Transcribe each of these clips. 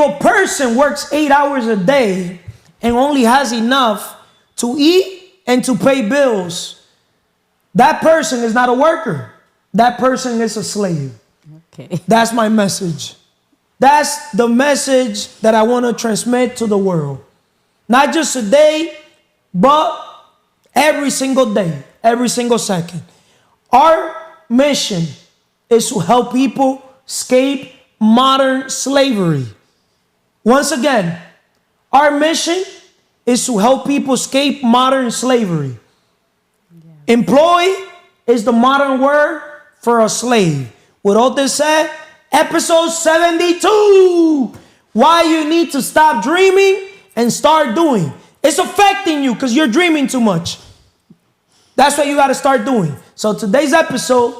a person works 8 hours a day and only has enough to eat and to pay bills, that person is not a worker. That person is a slave. Okay. That's my message. That's the message that I want to transmit to the world. Not just today, but every single day, every single second. Our mission is to help people escape modern slavery. Once again, our mission is to help people escape modern slavery. Yeah. Employee is the modern word for a slave. With all this said, episode 72. Why you need to stop dreaming and start doing. It's affecting you because you're dreaming too much. That's what you got to start doing. So today's episode,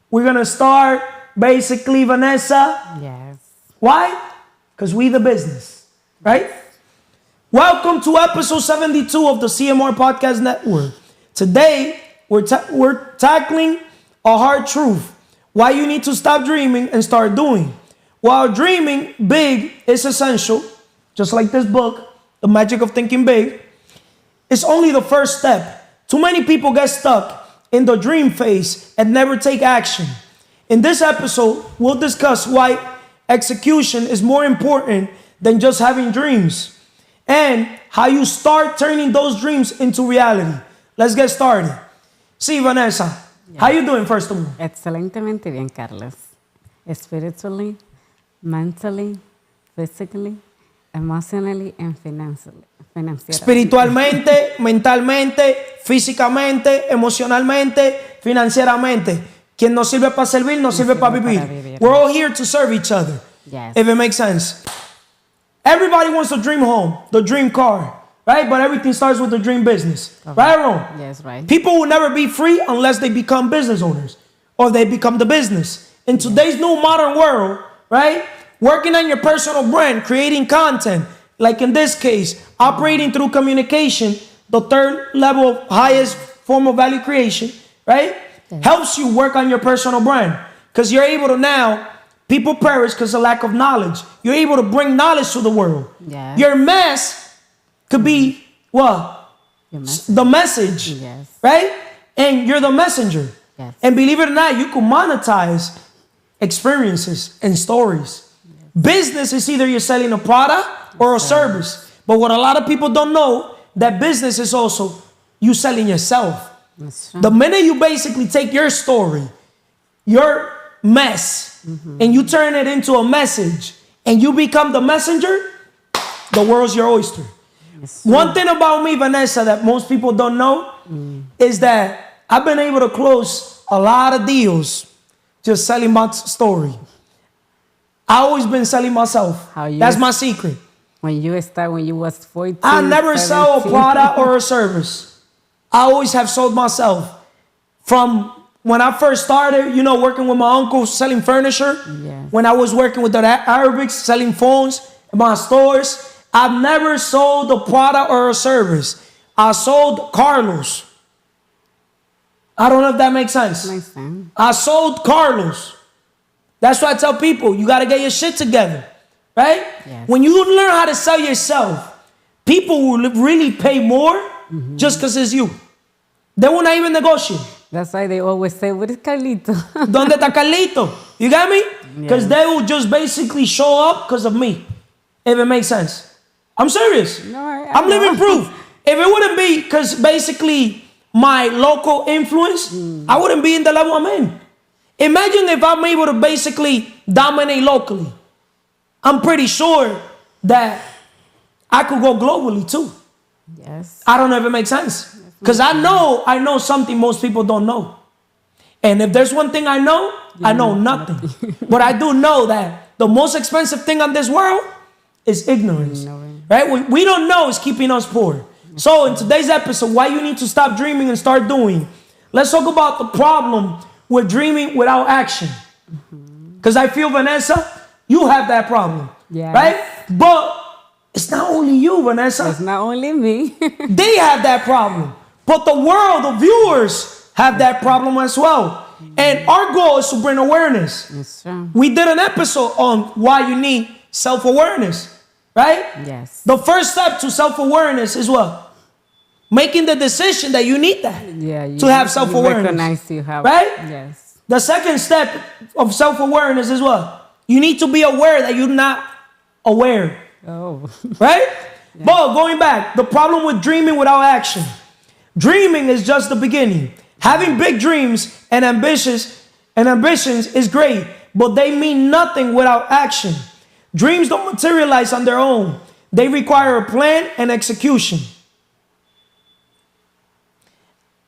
we're going to start basically, Vanessa. Yes. Why? Because we the business, right? Welcome to episode 72 of the CMR Podcast Network. Today, we're tackling a hard truth. Why you need to stop dreaming and start doing. While dreaming big is essential, just like this book, The Magic of Thinking Big, it's only the first step. Too many people get stuck in the dream phase and never take action. In this episode, we'll discuss why execution is more important than just having dreams and how you start turning those dreams into reality. Let's get started. See, Vanessa, how you doing first of all? Excelentemente bien, Carlos. Spiritually, mentally, physically, emotionally, and financially. Espiritualmente, mentalmente, físicamente, emocionalmente, financieramente. Quien nos sirve para servir, nos sirve para vivir. We're all here to serve each other. Yes. If it makes sense. Everybody wants a dream home, the dream car, right? But everything starts with the dream business. Okay. Right or wrong? Yes, right. People will never be free unless they become business owners or they become the business. In today's new modern world, right? Working on your personal brand, creating content, like in this case, operating through communication, the third level of highest form of value creation, right? Yes. Helps you work on your personal brand because you're able to now, people perish because of lack of knowledge. You're able to bring knowledge to the world. Yes. Your mess could be what? The message, yes. Right? And you're the messenger. Yes. And believe it or not, you can monetize experiences and stories. Yes. Business is either you're selling a product or a service. But what a lot of people don't know, that business is also you selling yourself. The minute you basically take your story, your mess, and you turn it into a message, and you become the messenger, the world's your oyster. One thing about me, Vanessa, that most people don't know is that I've been able to close a lot of deals just selling my story. I've always been selling myself. That's my secret. When you was 14, I never 17. sell a product or a service. I always have sold myself. From when I first started, working with my uncle selling furniture. Yes. When I was working with the Arabics selling phones in my stores, I've never sold a product or a service. I sold Carlos. I don't know if that makes sense. Makes sense. I sold Carlos. That's why I tell people, you got to get your shit together. Right? Yes. When you learn how to sell yourself, people will really pay more just because it's you. They will not even negotiate. That's why they always say, "Where is Carlito?" ¿Dónde está Carlito? You got me? Because they will just basically show up because of me. If it makes sense. I'm serious. No, I'm living proof. If it wouldn't be because basically my local influence, I wouldn't be in the level I'm in. Imagine if I'm able to basically dominate locally. I'm pretty sure that I could go globally too. Yes. I don't know if it makes sense. Because I know something most people don't know. And if there's one thing I know nothing. But I do know that the most expensive thing on this world is ignorance. Right? What we don't know is keeping us poor. So in today's episode, why you need to stop dreaming and start doing. Let's talk about the problem with dreaming without action. Because I feel, Vanessa, you have that problem. Yes. Right? But it's not only you, Vanessa. It's not only me. They have that problem. But the world, the viewers, have that problem as well. And our goal is to bring awareness. Yes, sir. We did an episode on why you need self-awareness, right? Yes. The first step to self-awareness is what? Making the decision that you need that Yeah. You, to have You self-awareness, recognize you have. right? Yes. The second step of self-awareness is what? You need to be aware that you're not aware, Oh. right? But going back, the problem with dreaming without action. Dreaming is just the beginning. Having big dreams and ambitions is great, but they mean nothing without action. Dreams don't materialize on their own. They require a plan and execution.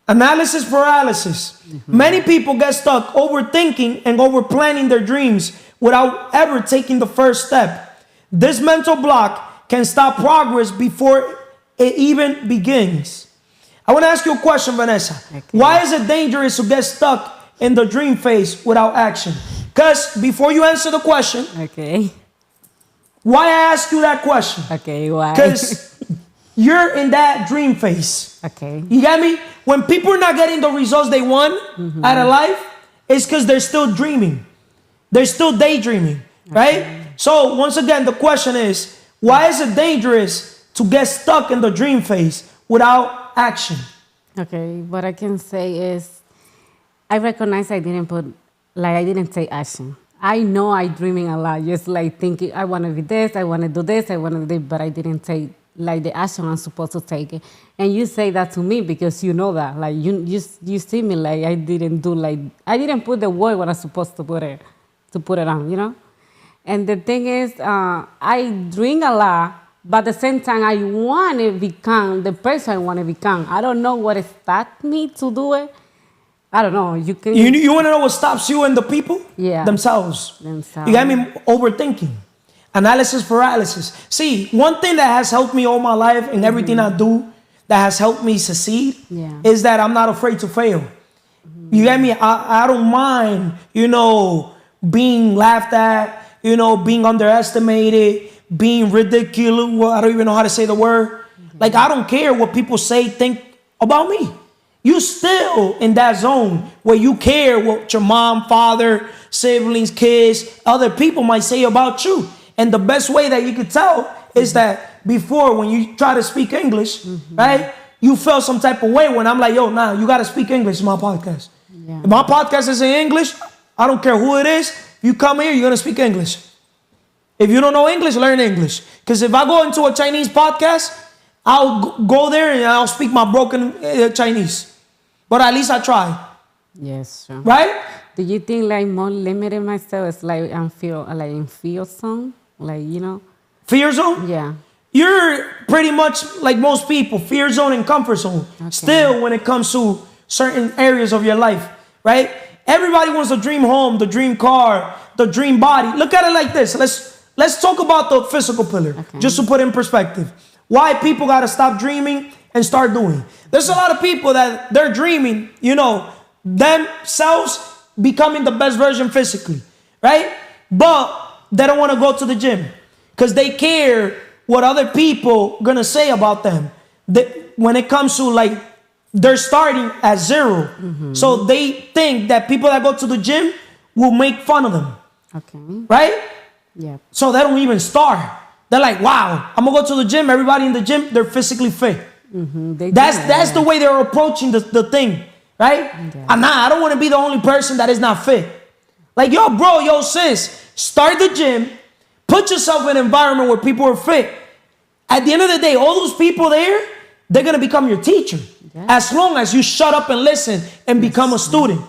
Analysis paralysis. Many people get stuck overthinking and overplanning their dreams without ever taking the first step. This mental block can stop progress before it even begins. I want to ask you a question, Vanessa. Okay. Why is it dangerous to get stuck in the dream phase without action? Because before you answer the question, Okay. why I ask you that question? Okay. Why? Because you're in that dream phase. Okay. You get me? When people are not getting the results they want out of life, it's because they're still dreaming. They're still daydreaming, right? So once again, the question is, why is it dangerous to get stuck in the dream phase without action? Okay. What I can say is, I recognize I didn't take action. I know I dreaming a lot, just like thinking I want to be this, I want to do this, I want to do this, but I didn't take like the action I'm supposed to take it. And you say that to me because you know that, like you see me like I didn't put the word when I'm supposed to put it on, you know. And the thing is, I drink a lot, but at the same time I want to become the person I want to become. I don't know what stopped me to do it. I don't know. You want to know what stops you and the people? Yeah. Themselves. Themselves. You got me? Overthinking. Analysis paralysis. See, one thing that has helped me all my life and everything I do that has helped me succeed is that I'm not afraid to fail. You get me? I don't mind, being laughed at, being underestimated, being ridiculous. Well, I don't even know how to say the word. Like, I don't care what people think about me. You still in that zone where you care what your mom, father, siblings, kids, other people might say about you. And the best way that you could tell is that before, when you try to speak English, right, you felt some type of way when I'm like, yo, nah, you got to speak English in my podcast. Yeah. If my podcast is in English, I don't care who it is. If you come here, you're going to speak English. If you don't know English, learn English. Because if I go into a Chinese podcast, I'll go there and I'll speak my broken Chinese. But at least I try. Yes, sure. Right? Do you think like more limited myself is like in fear zone? Like, Fear zone? Yeah. You're pretty much like most people, fear zone and comfort zone. Okay. Still, when it comes to certain areas of your life, right? Everybody wants the dream home, the dream car, the dream body. Look at it like this. Let's talk about the physical pillar, just to put it in perspective. Why people got to stop dreaming and start doing. There's a lot of people that they're dreaming, themselves becoming the best version physically, right? But they don't want to go to the gym because they care what other people gonna say about them. When it comes to like, they're starting at zero. So they think that people that go to the gym will make fun of them. Okay. Right? Yeah. So they don't even start. They're like, wow, I'm gonna go to the gym. Everybody in the gym, they're physically fit. That's the way they're approaching the thing, right? Yeah. And I don't want to be the only person that is not fit. Like, yo, bro, yo, sis, start the gym, put yourself in an environment where people are fit. At the end of the day, all those people there, they're going to become your teacher. Yeah. As long as you shut up and listen and become a student.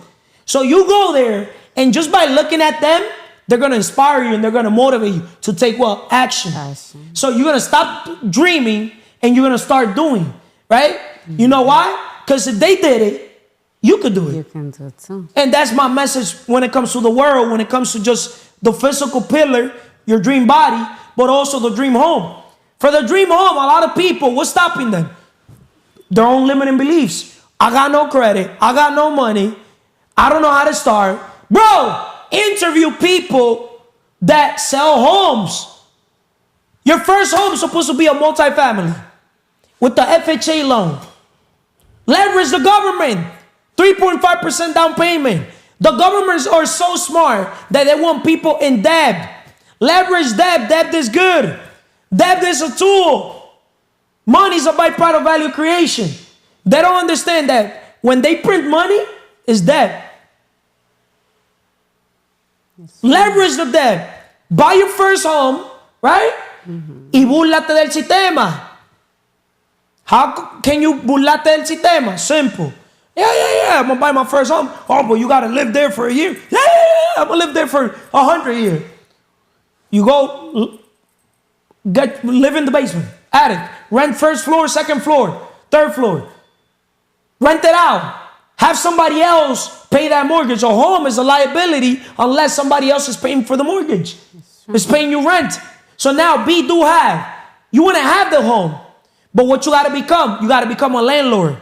So you go there, and just by looking at them, they're going to inspire you and they're going to motivate you to take action. So you're going to stop dreaming and you're going to start doing, right? You know why? Because if they did it, you could do it. You can do it too. And that's my message when it comes to the world, when it comes to just the physical pillar, your dream body, but also the dream home. For the dream home, a lot of people, what's stopping them? Their own limiting beliefs. I got no credit. I got no money. I don't know how to start. Bro, interview people that sell homes. Your first home is supposed to be a multifamily with the FHA loan. Leverage the government. 3.5% down payment. The governments are so smart that they want people in debt. Leverage debt. Debt is good. Debt is a tool. Money is a byproduct of value creation. They don't understand that when they print money, it's debt. Leverage the debt. Buy your first home, right? Y búrlate del sistema. How can you burlarte del sistema? Simple. Yeah. I'm gonna buy my first home. Oh, but you gotta live there for a year. Yeah. I'm gonna live there for 100 years. You go live in the basement, attic, rent first floor, second floor, third floor. Rent it out. Have somebody else pay that mortgage. A home is a liability unless somebody else is paying for the mortgage. It's paying you rent. So now be, do, have. You want to have the home. But what you got to become? You got to become a landlord.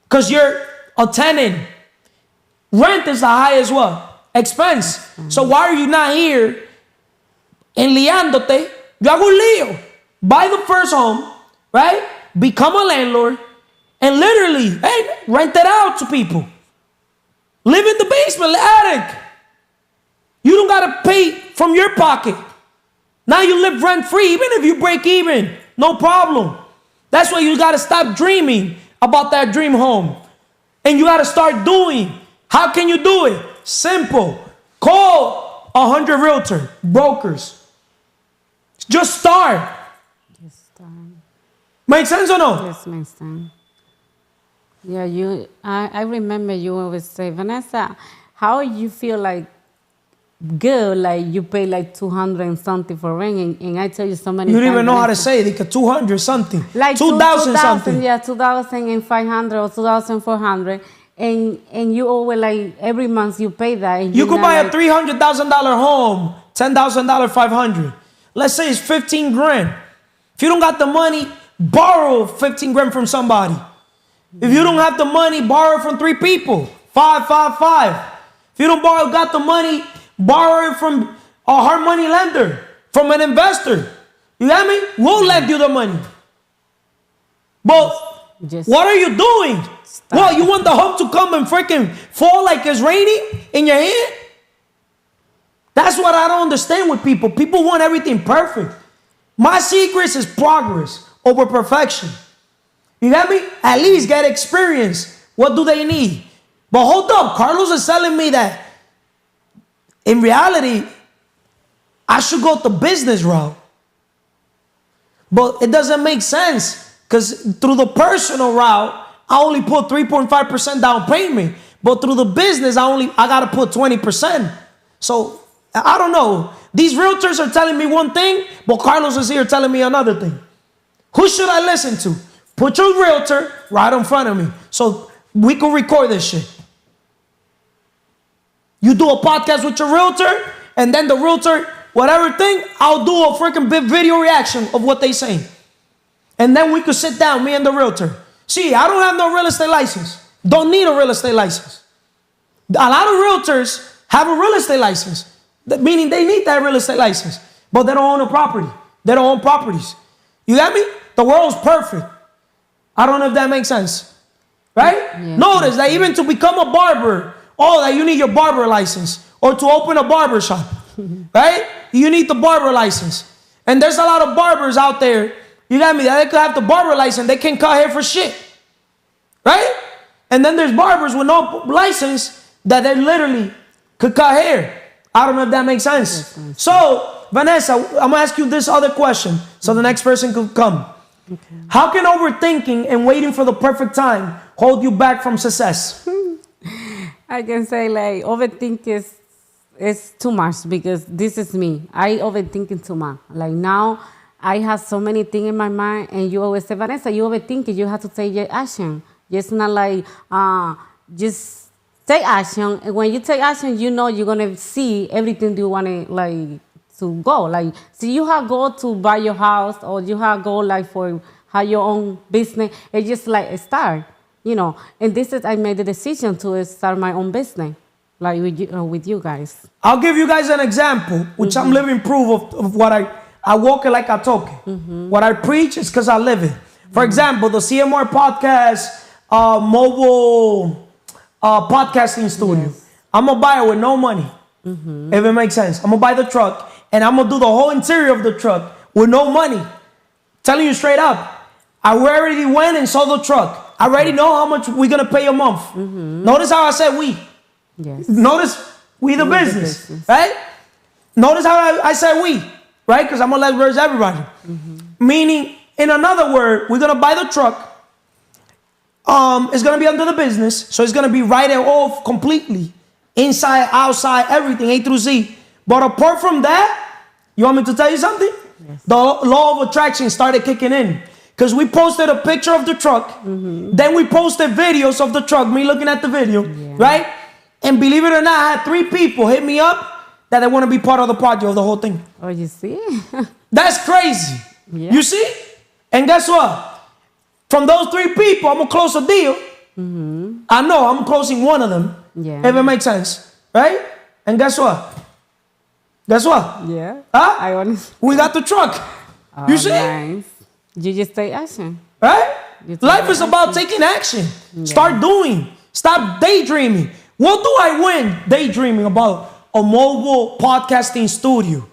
Because you're a tenant. Rent is the highest what? Expense. So why are you not here enliándote? Yo hago un lío. Buy the first home, right? Become a landlord. And literally, hey, rent it out to people. Live in the basement, the attic. You don't got to pay from your pocket. Now you live rent free, even if you break even. No problem. That's why you got to stop dreaming about that dream home. And you got to start doing. How can you do it? Simple. Call 100 realtor brokers. Just start. Make sense or no? Yes, makes sense. Yeah, I remember you always say, Vanessa, how you feel like good, like you pay like 200 and something for rent, and I tell you so many You times. don't even know how to say it, like 200 something. Like 2,000 something. Yeah, 2,500 or 2,400. And you always like every month you pay that. And You could buy like, a $300,000 home, $10,000, 500. Let's say it's 15 grand. If you don't got the money, borrow 15 grand from somebody. If you don't have the money, borrow from 3 people. 5, 5, 5. If you don't got the money, borrow it from a hard money lender, from an investor. You got me? We'll lend you the money. But what are you doing? What, you want the home to come and freaking fall like it's raining in your hand? That's what I don't understand with people. People want everything perfect. My secret is progress over perfection. You got me? At least get experience. What do they need? But hold up, Carlos is telling me that in reality, I should go the business route. But it doesn't make sense because through the personal route, I only put 3.5% down payment. But through the business, I got to put 20%. So I don't know. These realtors are telling me one thing, but Carlos is here telling me another thing. Who should I listen to? Put your realtor right in front of me so we can record this shit. You do a podcast with your realtor, and then the realtor, whatever thing, I'll do a freaking big video reaction of what they saying. And then we could sit down, me and the realtor. See, I don't have no real estate license. Don't need a real estate license. A lot of realtors have a real estate license, meaning they need that real estate license, but they don't own a property. They don't own properties. You got me? The world's perfect. I don't know if that makes sense. Right? Yes, Notice that even to become a barber, that you need your barber license. Or to open a barber shop. Right? You need the barber license. And there's a lot of barbers out there, you got me, that they could have the barber license, they can't cut hair for shit. Right? And then there's barbers with no license that they literally could cut hair. I don't know if that makes sense. Yes, so, Vanessa, I'm going to ask you this other question so the next person could come. Okay. How can overthinking and waiting for the perfect time hold you back from success? I can say like overthink is too much because this is me. I overthinking too much. Like now I have so many things in my mind and you always say, Vanessa, you overthinking, you have to take your action. It's not like just take action. And when you take action, you know you're gonna see everything you wanna like to go. Like, so you have goal to buy your house or you have goal like for have your own business. It's just like a start, you know. And this is, I made the decision to start my own business, like with you guys. I'll give you guys an example, which I'm living proof of what I walk it like I talk it. What I preach is because I live it. For example, the CMR podcast, mobile podcasting studio. Yes. I'm going to buy it with no money, if it makes sense. I'm going to buy the truck. and I'm going to do the whole interior of the truck with no money. Telling you straight up. I already went and saw the truck. I already know how much we're going to pay a month. Mm-hmm. Notice how I said we. Yes. Notice we the business, right? Notice how I said we, right? Because I'm going to leverage everybody. Mm-hmm. Meaning, in another word, we're going to buy the truck. It's going to be under the business. So it's going to be right off completely. Inside, outside, everything, A through Z. But apart from that, you want me to tell you something? Yes. The law of attraction started kicking in. Because we posted a picture of the truck. Mm-hmm. Then we posted videos of the truck, me looking at the video, right? And believe it or not, I had 3 people hit me up that they want to be part of the project of the whole thing. Oh, you see? That's crazy. Yeah. You see? And guess what? From those 3 people, I'm going to close a deal. Mm-hmm. I know I'm closing one of them. Yeah. If it makes sense. Right? And guess what? Guess what? Yeah. Huh? We got the truck. Oh, you see? Nice. You just take action. Right? Life is about taking action. Yeah. Start doing. Stop daydreaming. What do I win daydreaming about a mobile podcasting studio?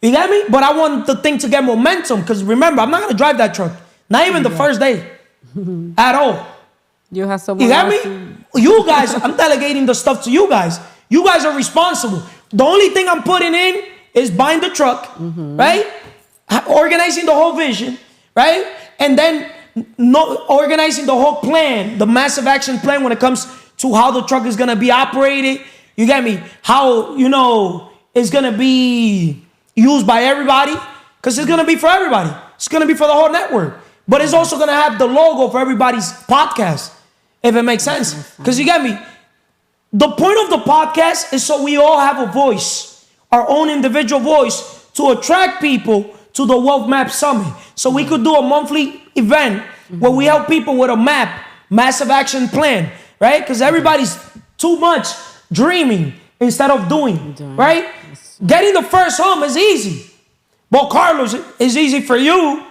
You get me? But I want the thing to get momentum because remember, I'm not going to drive that truck. Not even the first day. At all. You have someone. You get me? You guys, I'm delegating the stuff to you guys. You guys are responsible. The only thing I'm putting in is buying the truck, right? Organizing the whole vision, right? And then organizing the whole plan, the massive action plan when it comes to how the truck is going to be operated. You get me? How, it's going to be used by everybody because it's going to be for everybody. It's going to be for the whole network. But it's also going to have the logo for everybody's podcast, if it makes sense. Because you get me? The point of the podcast is so we all have a voice, our own individual voice, to attract people to the Wealth Map Summit. So we could do a monthly event where we help people with a map, massive action plan, right? Because everybody's too much dreaming instead of doing, right? Getting the first home is easy. But Carlos, it's easy for you.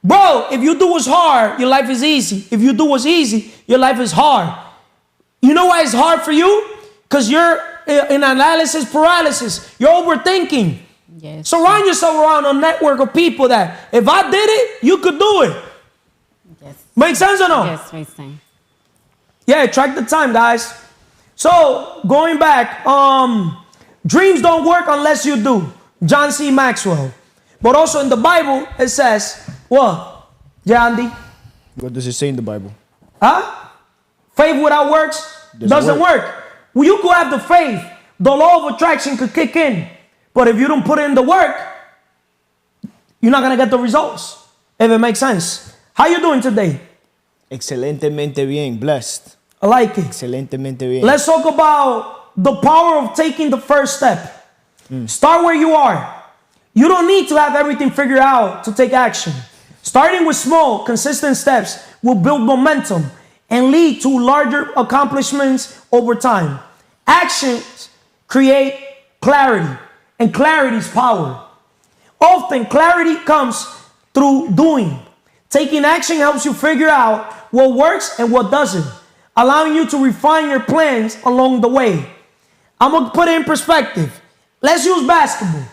Bro, if you do what's hard, your life is easy. If you do what's easy, your life is hard. You know why it's hard for you? Because you're in analysis paralysis. You're overthinking. Yes. Surround yourself around a network of people that if I did it, you could do it. Yes. Make sense or no? Yes, makes sense. Yeah, track the time, guys. So, going back, dreams don't work unless you do. John C. Maxwell. But also in the Bible, it says, what? Yeah, Andy? What does it say in the Bible? Huh? Faith without works doesn't work. Well, you could have the faith. The law of attraction could kick in. But if you don't put in the work, you're not going to get the results. If it makes sense. How you doing today? Excelentemente bien. Blessed. I like it. Excelentemente bien. Let's talk about the power of taking the first step. Start where you are. You don't need to have everything figured out to take action. Starting with small, consistent steps will build momentum and lead to larger accomplishments over time. Actions create clarity, and clarity is power. Often, clarity comes through doing. Taking action helps you figure out what works and what doesn't, allowing you to refine your plans along the way. I'm going to put it in perspective. Let's use basketball.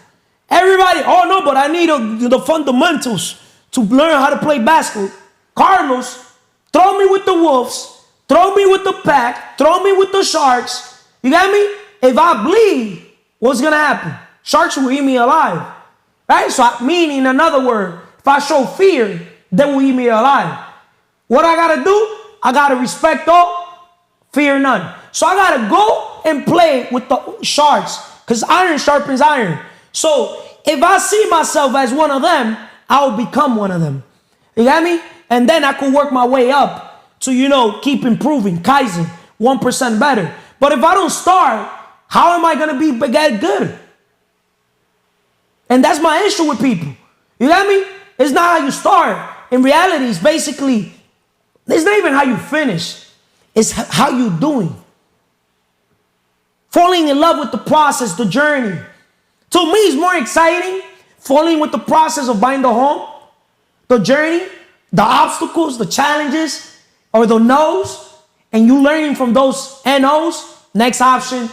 Everybody, oh no, but I need the fundamentals to learn how to play basketball. Carlos, throw me with the Wolves, throw me with the Pack, throw me with the Sharks. You got me? If I bleed, what's going to happen? Sharks will eat me alive. Right? So, meaning, in another word, if I show fear, they will eat me alive. What I got to do? I got to respect all, fear none. So I got to go and play with the Sharks because iron sharpens iron. So if I see myself as one of them, I will become one of them. You got me? And then I could work my way up to, keep improving. Kaizen, 1% better. But if I don't start, how am I going to be get good? And that's my issue with people. You got me? It's not how you start. In reality, it's basically, it's not even how you finish. It's how you doing. Falling in love with the process, the journey. To me, it's more exciting falling with the process of buying the home, the journey, the obstacles, the challenges, or the no's, and you learning from those NO's, next option,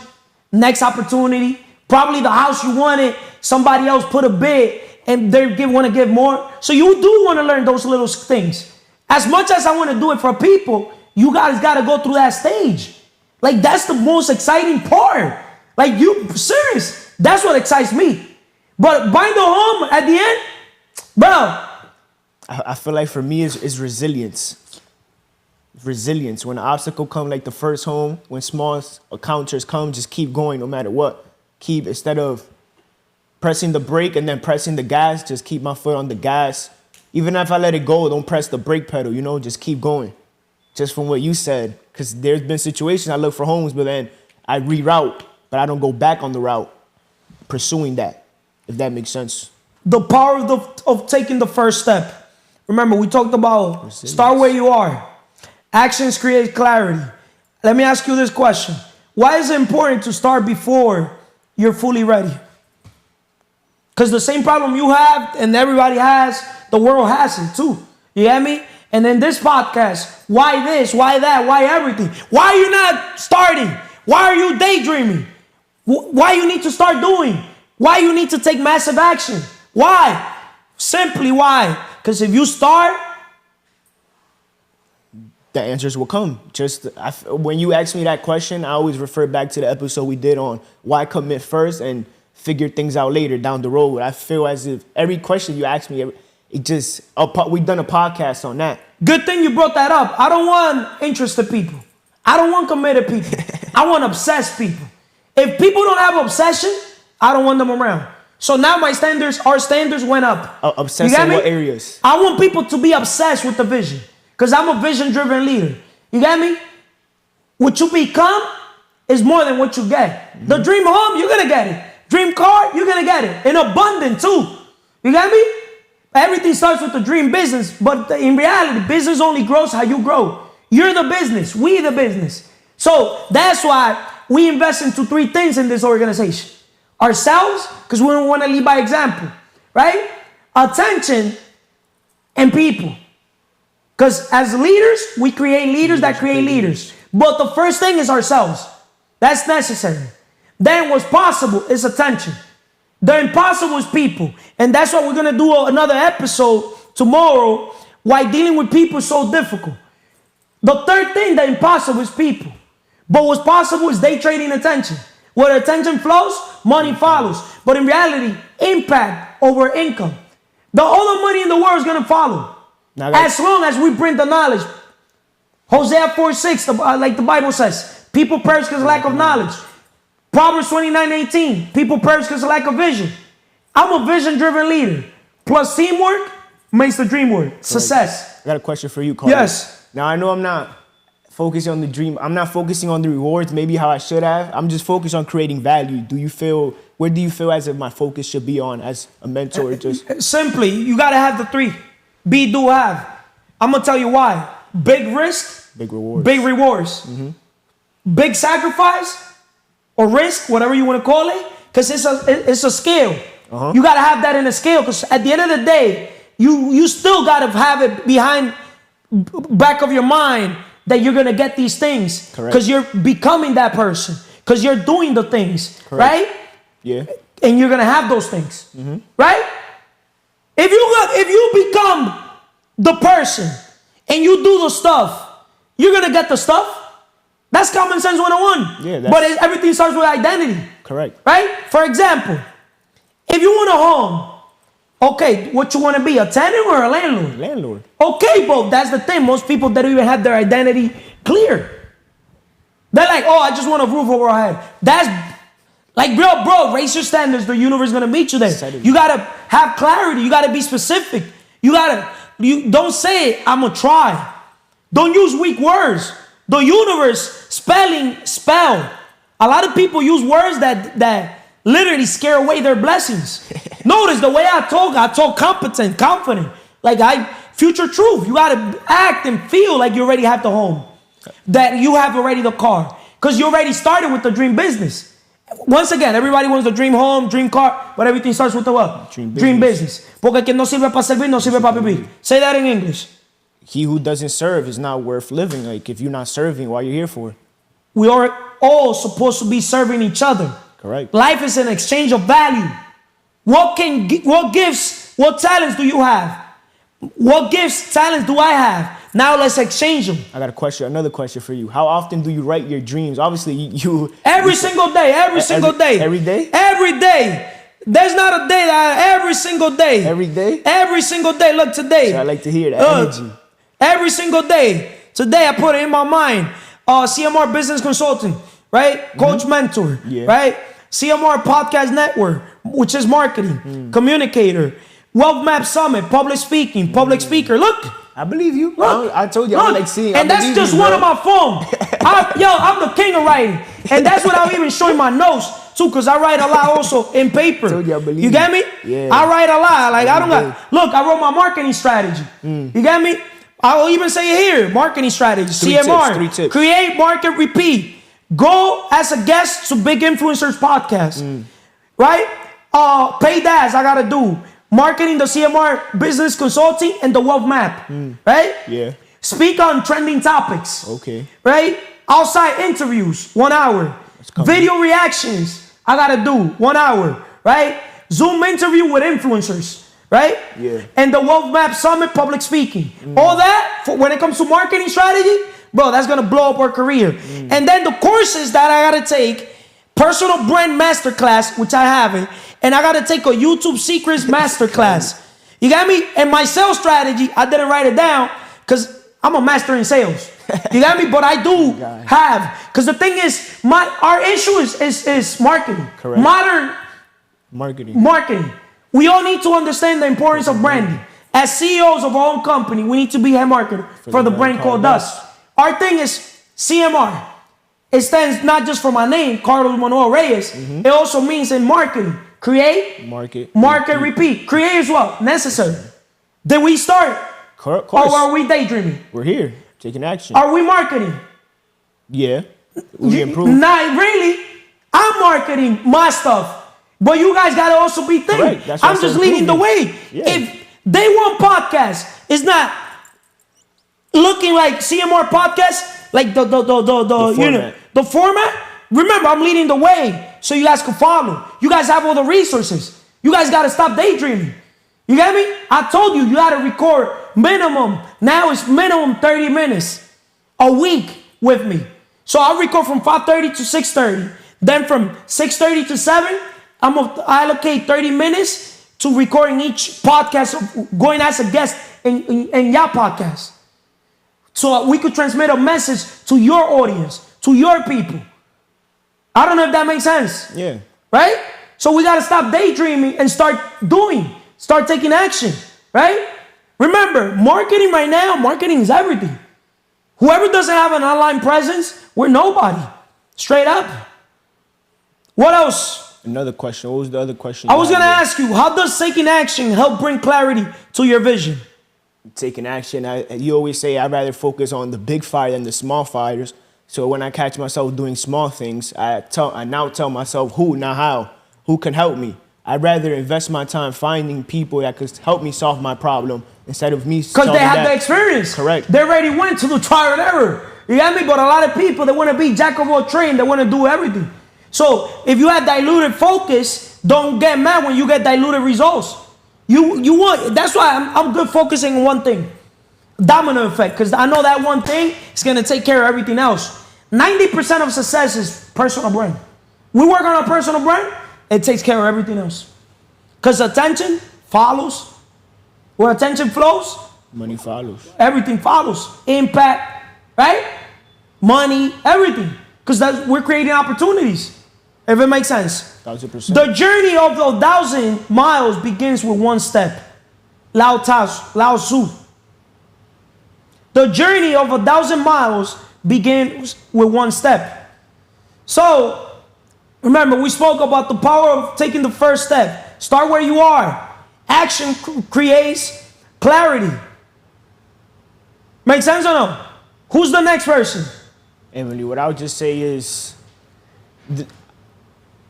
next opportunity, Probably the house you wanted, somebody else put a bid and they want to give more. So you do want to learn those little things. As much as I want to do it for people, you guys got to go through that stage. Like, that's the most exciting part. Like, you serious. That's what excites me. But buying the home at the end, bro. I feel like for me, it's resilience. Resilience. When an obstacle come, like the first home, when small encounters come, just keep going no matter what. Keep, instead of pressing the brake and then pressing the gas, just keep my foot on the gas. Even if I let it go, don't press the brake pedal, you know, just keep going. Just from what you said, because there's been situations I look for homes, but then I reroute, but I don't go back on the route, pursuing that, if that makes sense. The power of taking the first step. Remember, we talked about resilience. Start where you are. Actions create clarity. Let me ask you this question. Why is it important to start before you're fully ready? Because the same problem you have and everybody has, the world has it too. You get me? And then this podcast, why this, why that, why everything? Why are you not starting? Why are you daydreaming? Why you need to start doing? Why you need to take massive action? Why? Simply why? Because if you start, the answers will come. When you ask me that question, I always refer back to the episode we did on why commit first and figure things out later down the road. I feel as if every question you ask me, we've done a podcast on that. Good thing you brought that up. I don't want interested people. I don't want committed people. I want obsessed people. If people don't have obsession, I don't want them around. So now our standards went up. Obsessed in what areas? I want people to be obsessed with the vision. Because I'm a vision-driven leader. You get me? What you become is more than what you get. Mm-hmm. The dream home, you're going to get it. Dream car, you're going to get it. In abundance, too. You get me? Everything starts with the dream business. But in reality, business only grows how you grow. You're the business. We the business. So that's why we invest into 3 things in this organization. Ourselves, because we don't want to lead by example. Right? Attention and people. Because as leaders, we create leaders that create leaders. But the first thing is ourselves. That's necessary. Then what's possible is attention. The impossible is people. And that's why we're going to do another episode tomorrow, why dealing with people is so difficult. The third thing, the impossible, is people. But what's possible is day trading attention. Where attention flows, money follows. But in reality, impact over income. All the money in the world is going to follow. As long as we bring the knowledge. Hosea 4:6, like the Bible says, people perish because of lack of knowledge. Proverbs 29:18, people perish because of lack of vision. I'm a vision-driven leader. Plus teamwork makes the dream work. Success. I got a question for you, Carlos. Yes. Now, I know I'm not focusing on the dream. I'm not focusing on the rewards, maybe how I should have. I'm just focused on creating value. Where do you feel as if my focus should be on as a mentor? Simply, you got to have the 3. Be, do, have. I'm going to tell you why. Big risk. Big rewards. Big rewards. Mm-hmm. Big sacrifice or risk, whatever you want to call it, because it's a scale. Uh-huh. You got to have that in a scale, because at the end of the day, you still got to have it behind back of your mind that you're going to get these things. Because you're becoming that person. Because you're doing the things. Correct. Right? Yeah. And you're going to have those things. Mm-hmm. Right? If you become the person and you do the stuff, you're going to get the stuff. That's common sense 101. Yeah, but everything starts with identity. Correct. Right? For example, if you want a home, okay, what you want to be, a tenant or a landlord? Landlord. Okay, but that's the thing. Most people don't even have their identity clear. They're like, oh, I just want a roof over our head. That's like, bro, raise your standards. The universe is going to meet you there. You got to have clarity. You got to be specific. You don't say, I'm going to try. Don't use weak words. The universe spell. A lot of people use words that literally scare away their blessings. Notice the way I talk competent, confident. Like future truth. You got to act and feel like you already have the home. That you have already the car. Because you already started with the dream business. Once again, everybody wants the dream home, dream car, but everything starts with the what? Dream business. Porque quien no sirve para servir, no sirve para vivir. Say that in English. He who doesn't serve is not worth living. Like, if you're not serving, what are you here for? We are all supposed to be serving each other. Correct. Life is an exchange of value. What gifts, what talents do you have? What gifts, talents do I have? Now let's exchange them. I got a question, another question for you. How often do you write your dreams? Obviously, you Every single day, every single day. Every day? Every day. There's not a day that every single day. Every day? Every single day. Look, today. So I like to hear that energy. Every single day. Today I put it in my mind. CMR Business Consulting, right? Coach Mentor, Yeah. right? CMR Podcast Network, which is marketing, communicator, Wealth Map Summit, public speaking, public speaker. Look. I believe you. Look, I told you I like seeing. and that's just one of my phone. I'm the king of writing, and that's what I'm even showing my notes too, cause I write a lot also in paper. Told you I believe you get me? Yeah. I write a lot. Like I don't Every got. Look, I wrote my marketing strategy. You get me? I will even say it here: marketing strategy, CMR, three tips. create, market, repeat. Go as a guest to Big Influencers podcast, right? Paid ads I gotta do. Marketing, the CMR Business Consulting, and the Wealth Map, right? Yeah. Speak on trending topics. Okay. Right? Outside interviews, 1 hour. Video reactions, I gotta do 1 hour, right? Zoom interview with influencers, right? Yeah. And the Wealth Map Summit, public speaking. All that, when it comes to marketing strategy, bro, that's gonna blow up our career. And then the courses that I gotta take, personal brand masterclass, which I haven't, and I gotta take a YouTube secrets masterclass. You got me? And my sales strategy, I didn't write it down because I'm a master in sales. You got me? But I do have, because the thing is, our issue is marketing. Correct. Modern Marketing. We all need to understand the importance of branding. As CEOs of our own company, we need to be head marketer for the brand called us. Our thing is CMR. It stands not just for my name, Carlos Manuel Reyes. It also means in marketing. Create, market, repeat. Create is what? Necessary. Did we start? Of course. Or are we daydreaming? We're here, taking action. Are we marketing? Yeah. We improve. Not really. I'm marketing my stuff. But you guys got to also be thinking. Correct. That's why I'm I just said leading the improving. way. Yeah. If Day One Podcast is not looking like CMR Podcast, like the you know, format. the format, remember, I'm leading the way so you guys can follow. You guys have all the resources. You guys got to stop daydreaming. You get me? I told you, you got to record minimum. Now it's minimum 30 minutes a week with me. So I record from 5:30 to 6:30. Then from 6:30 to 7, I'm going to allocate 30 minutes to recording each podcast, going as a guest in your podcast. So we could transmit a message to your audience, to your people. I don't know if that makes sense. Yeah. Right? So we got to stop daydreaming and start doing. Start taking action. Right? Remember, marketing right now, marketing is everything. Whoever doesn't have an online presence, we're nobody. Straight up. What else? Another question. What was the other question? I was going to ask you, how does taking action help bring clarity to your vision? Taking action. You always say I'd rather focus on the big fire than the small fires. So when I catch myself doing small things, I now tell myself who, not how. Who can help me? I'd rather invest my time finding people that could help me solve my problem instead of me. Because they have the experience. Correct. They already went to the trial and error. You got me? But a lot of people, they want to be jack of all trades. They want to do everything. So if you have diluted focus, don't get mad when you get diluted results. You want, that's why I'm good focusing on one thing. Domino effect, because I know that one thing is going to take care of everything else. 90% of success is personal brand. We work on our personal brand, it takes care of everything else. Because attention follows. Where attention flows, money follows. Everything follows. Impact, right? Money, everything. Because we're creating opportunities. If it makes sense. 1,000%. The journey of 1,000 miles begins with one step. Lao Tzu. The journey of 1,000 miles begins with one step. So, remember, we spoke about the power of taking the first step. Start where you are. Action creates clarity. Make sense or no? Who's the next person? Emily, what I would just say is,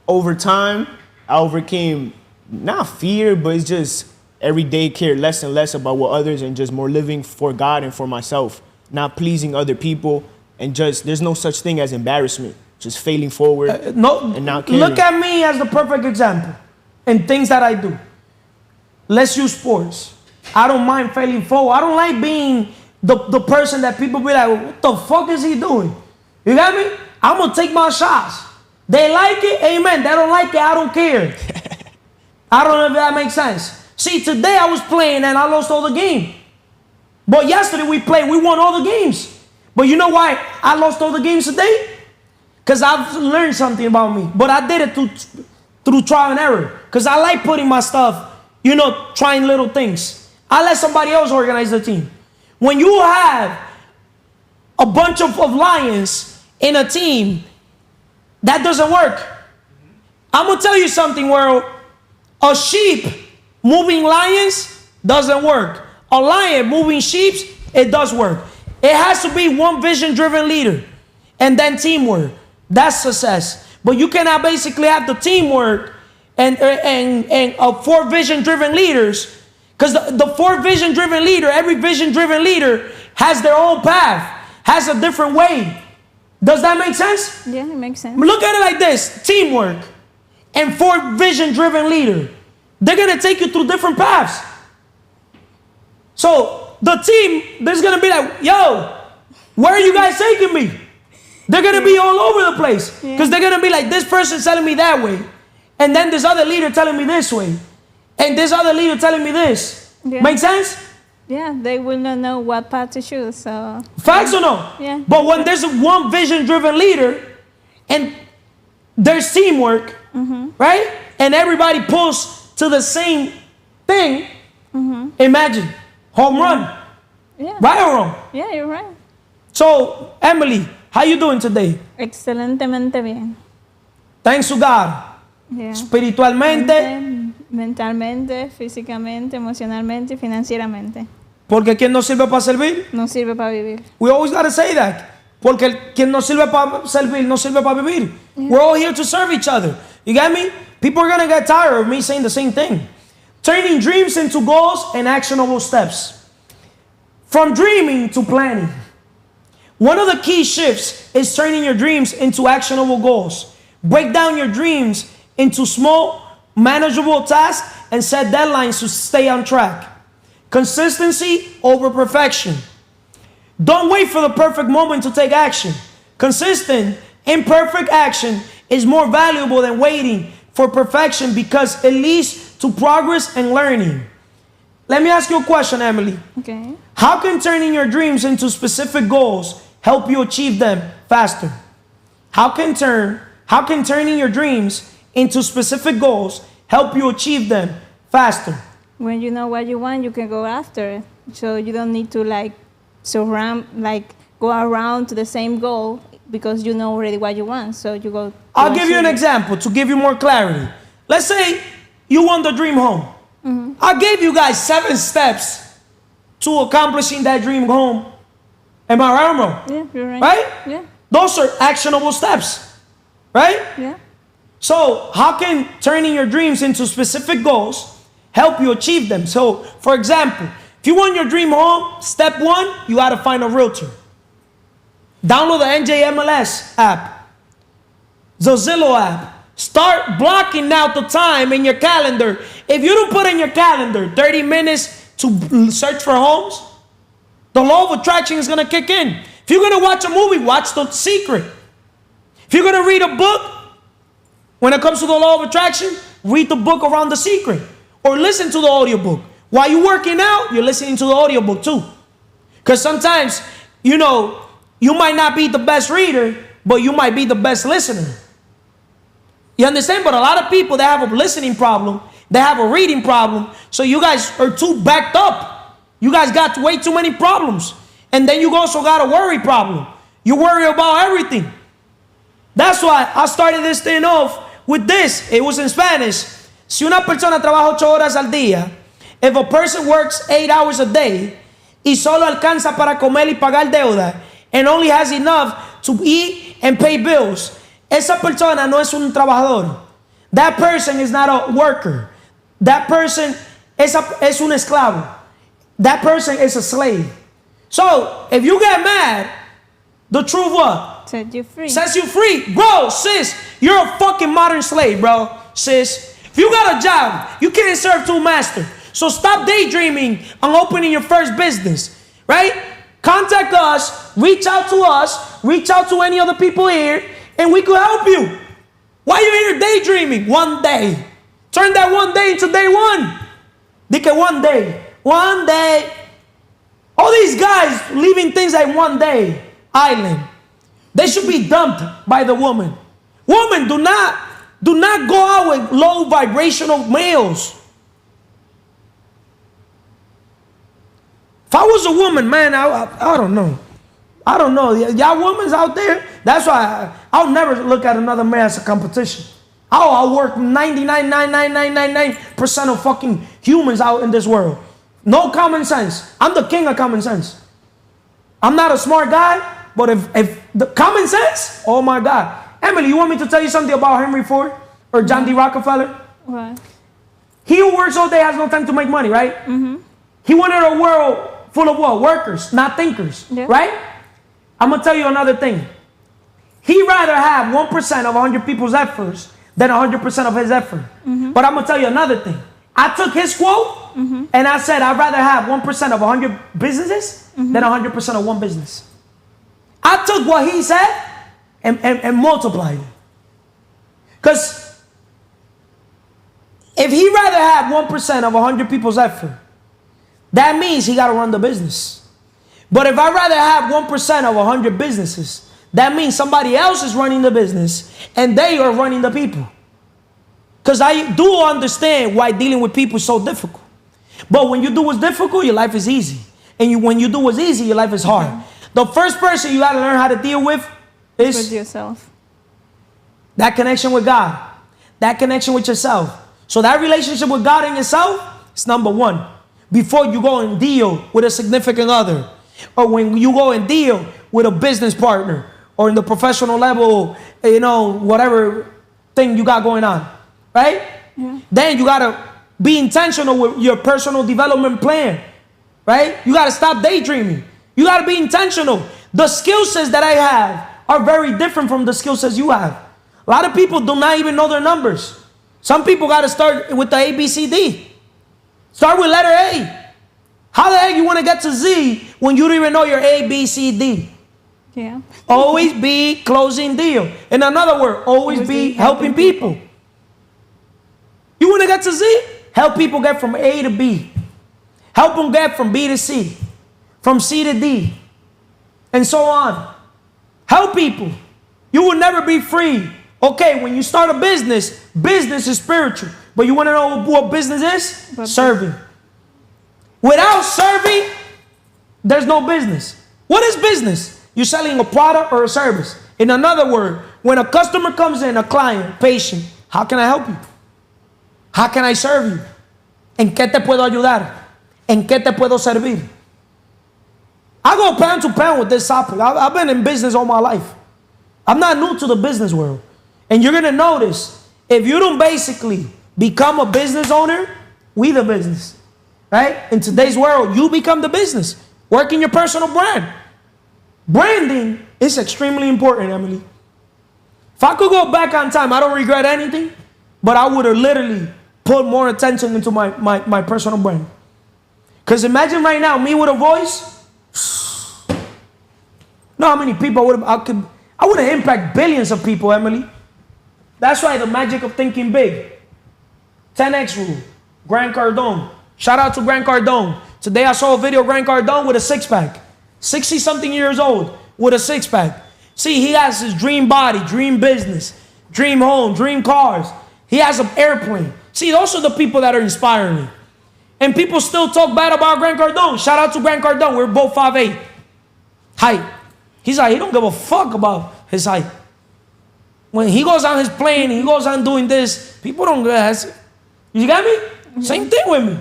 over time, I overcame not fear, but it's just every day care less and less about what others and just more living for God and for myself, not pleasing other people, and just there's no such thing as embarrassment. just failing forward No, and not caring. look at me as the perfect example in things that I do. Let's use sports. I don't mind failing forward. I don't like being the person that people be like, what the fuck is he doing? You got me? I'm going to take my shots. They like it, amen. They don't like it, I don't care. I don't know if that makes sense. See, today I was playing and I lost all the game. But yesterday we played, we won all the games. But you know why I lost all the games today? Because I've learned something about me. But I did it through trial and error. Because I like putting my stuff, trying little things. I let somebody else organize the team. When you have a bunch of lions in a team, that doesn't work. I'm going to tell you something, world. A sheep moving lions doesn't work. A lion moving sheep, it does work. It has to be one vision-driven leader and then teamwork. That's success. But you cannot basically have the teamwork and 4 vision-driven leaders, because the 4 vision-driven leader, every vision-driven leader has their own path, has a different way. Does that make sense? Yeah, it makes sense. Look at it like this: teamwork and 4 vision-driven leader. They're gonna take you through different paths. So the team, there's gonna be like, yo, where are you guys taking me? They're gonna be all over the place, because they're gonna be like, this person's telling me that way, and then this other leader telling me this way, and this other leader telling me this. Yeah. Make sense? Yeah, they will not know what path to choose. So Facts or no? Yeah. But when there's one vision-driven leader and there's teamwork, right? And everybody pulls to the same thing, imagine, home run. yeah, Right or wrong? yeah, you're right. So, Emily, how you doing today? Excelentemente bien. Thanks to God. Yeah. Espiritualmente, Mentalmente, físicamente, emocionalmente y financieramente. porque quien no sirve para servir. No sirve para vivir. We always gotta say that. Porque quien no sirve para servir, no sirve para vivir. We're all here to serve each other. You got me? People are gonna get tired of me saying the same thing. Turning dreams into goals and actionable steps. From dreaming to planning. One of the key shifts is turning your dreams into actionable goals. Break down your dreams into small, manageable tasks and set deadlines to stay on track. Consistency over perfection. Don't wait for the perfect moment to take action. Consistent, imperfect action is more valuable than waiting for perfection, because it leads to progress and learning. Let me ask you a question, Emily. Okay. How can turning your dreams into specific goals help you achieve them faster? How can turning your dreams into specific goals help you achieve them faster? When you know what you want, you can go after it. So you don't need to go around to the same goal, because you know already what you want. So you go. I'll give you an example to give you more clarity. Let's say you want the dream home. I gave you guys 7 steps to accomplishing that dream home. Am I right or wrong? Yeah, you're right. Right? Yeah. Those are actionable steps. Right? Yeah. So how can turning your dreams into specific goals help you achieve them? So, for example, if you want your dream home, step 1, you got to find a realtor. Download the NJMLS app, the Zillow app. Start blocking out the time in your calendar. If you don't put in your calendar 30 minutes to search for homes, the law of attraction is going to kick in. If you're going to watch a movie, watch The Secret. If you're going to read a book, when it comes to the law of attraction, read the book around The Secret, or listen to the audiobook. While you're working out, you're listening to the audiobook too. Because sometimes, you might not be the best reader, but you might be the best listener. You understand? But a lot of people, they have a listening problem, they have a reading problem, so you guys are too backed up. You guys got way too many problems. And then you also got a worry problem. You worry about everything. That's why I started this thing off with this. It was in Spanish. Si una persona trabaja 8 horas al día, if a person works 8 hours a day, y solo alcanza para comer y pagar deuda, and only has enough to eat and pay bills, esa persona no es un trabajador. That person is not a worker. That person es un esclavo. That person is a slave. So, if you get mad, the truth what? Set you free. Sets you free. Bro, sis, you're a fucking modern slave, bro. Sis, if you got a job, you can't serve two masters. So stop daydreaming on opening your first business, right? Contact us, reach out to any other people here, and we could help you. Why you here daydreaming? One day. Turn that one day into day one. Dice one day. All these guys leaving things like one day island. They should be dumped by the woman. Women, do not go out with low vibrational males. If I was a woman, man, I don't know. I don't know. Y'all women's out there, that's why I'll never look at another man as a competition. I'll work 99.99999% of fucking humans out in this world. No common sense. I'm the king of common sense. I'm not a smart guy, but if the common sense, oh my God. Emily, you want me to tell you something about Henry Ford or John D. Rockefeller? What? He who works all day has no time to make money, right? Mm-hmm. He wanted a world full of what? Workers, not thinkers, right? I'm going to tell you another thing. He'd rather have 1% of 100 people's efforts than 100% of his effort. Mm-hmm. But I'm going to tell you another thing. I took his quote and I said, I'd rather have 1% of 100 businesses than 100% of one business. I took what he said and multiplied it. Because if he'd rather have 1% of 100 people's effort, that means he got to run the business. But if I'd rather have 1% of 100 businesses, that means somebody else is running the business and they are running the people. Because I do understand why dealing with people is so difficult. But when you do what's difficult, your life is easy. And when you do what's easy, your life is hard. Okay. The first person you got to learn how to deal with is with yourself. That connection with God. That connection with yourself. So that relationship with God and yourself is number one. Before you go and deal with a significant other, or when you go and deal with a business partner, or in the professional level, whatever thing you got going on, right? Yeah. Then you got to be intentional with your personal development plan, right? You got to stop daydreaming. You got to be intentional. The skill sets that I have are very different from the skill sets you have. A lot of people do not even know their numbers. Some people got to start with the A, B, C, D. Start with letter A. How the heck you want to get to Z when you don't even know your A, B, C, D? Yeah. Always be closing deal. In another word, always be helping people. You want to get to Z? Help people get from A to B. Help them get from B to C. From C to D. And so on. Help people. You will never be free. Okay, when you start a business, business is spiritual. But you want to know what business is? Serving. Without serving, there's no business. What is business? You're selling a product or a service. In another word, when a customer comes in, a client, patient, how can I help you? How can I serve you? ¿En qué te puedo ayudar? ¿En qué te puedo servir? I go pound to pound with this topic. I've been in business all my life. I'm not new to the business world. And you're going to notice, if you don't basically become a business owner, we the business. Right? In today's world, you become the business. Work in your personal brand. Branding is extremely important, Emily. If I could go back on time, I don't regret anything, but I would have literally put more attention into my personal brand. Because imagine right now, me with a voice. Know how many people I would have impacted billions of people, Emily. That's why the magic of thinking big. 10X rule. Grant Cardone. Shout out to Grant Cardone. Today I saw a video of Grant Cardone with a six-pack. 60-something years old with a six-pack. See, he has his dream body, dream business, dream home, dream cars. He has an airplane. See, those are the people that are inspiring me. And people still talk bad about Grant Cardone. Shout out to Grant Cardone. We're both 5'8". Height. He's like, he don't give a fuck about his height. When he goes on his plane, he goes on doing this, people don't get. You got me? Mm-hmm. Same thing with me.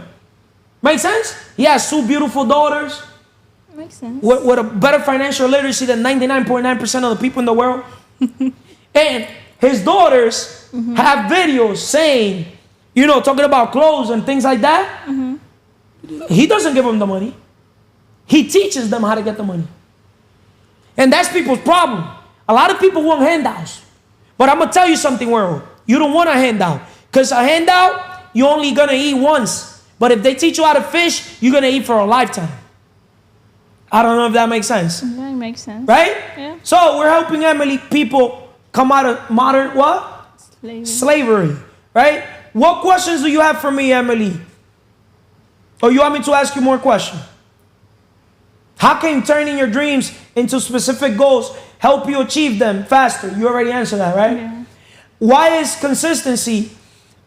Make sense? He has two beautiful daughters. Makes sense. With a better financial literacy than 99.9% of the people in the world. And his daughters have videos saying, talking about clothes and things like that. Mm-hmm. He doesn't give them the money. He teaches them how to get the money. And that's people's problem. A lot of people want handouts. But I'm going to tell you something, world. You don't want a handout. Because a handout, you're only going to eat once. But if they teach you how to fish, you're going to eat for a lifetime. I don't know if that makes sense. That makes sense. Right? Yeah. So we're helping Emily people come out of modern what? Slavery. Right? What questions do you have for me, Emily? Or you want me to ask you more questions? How can turning your dreams into specific goals help you achieve them faster? You already answered that, right? Yeah. Why is consistency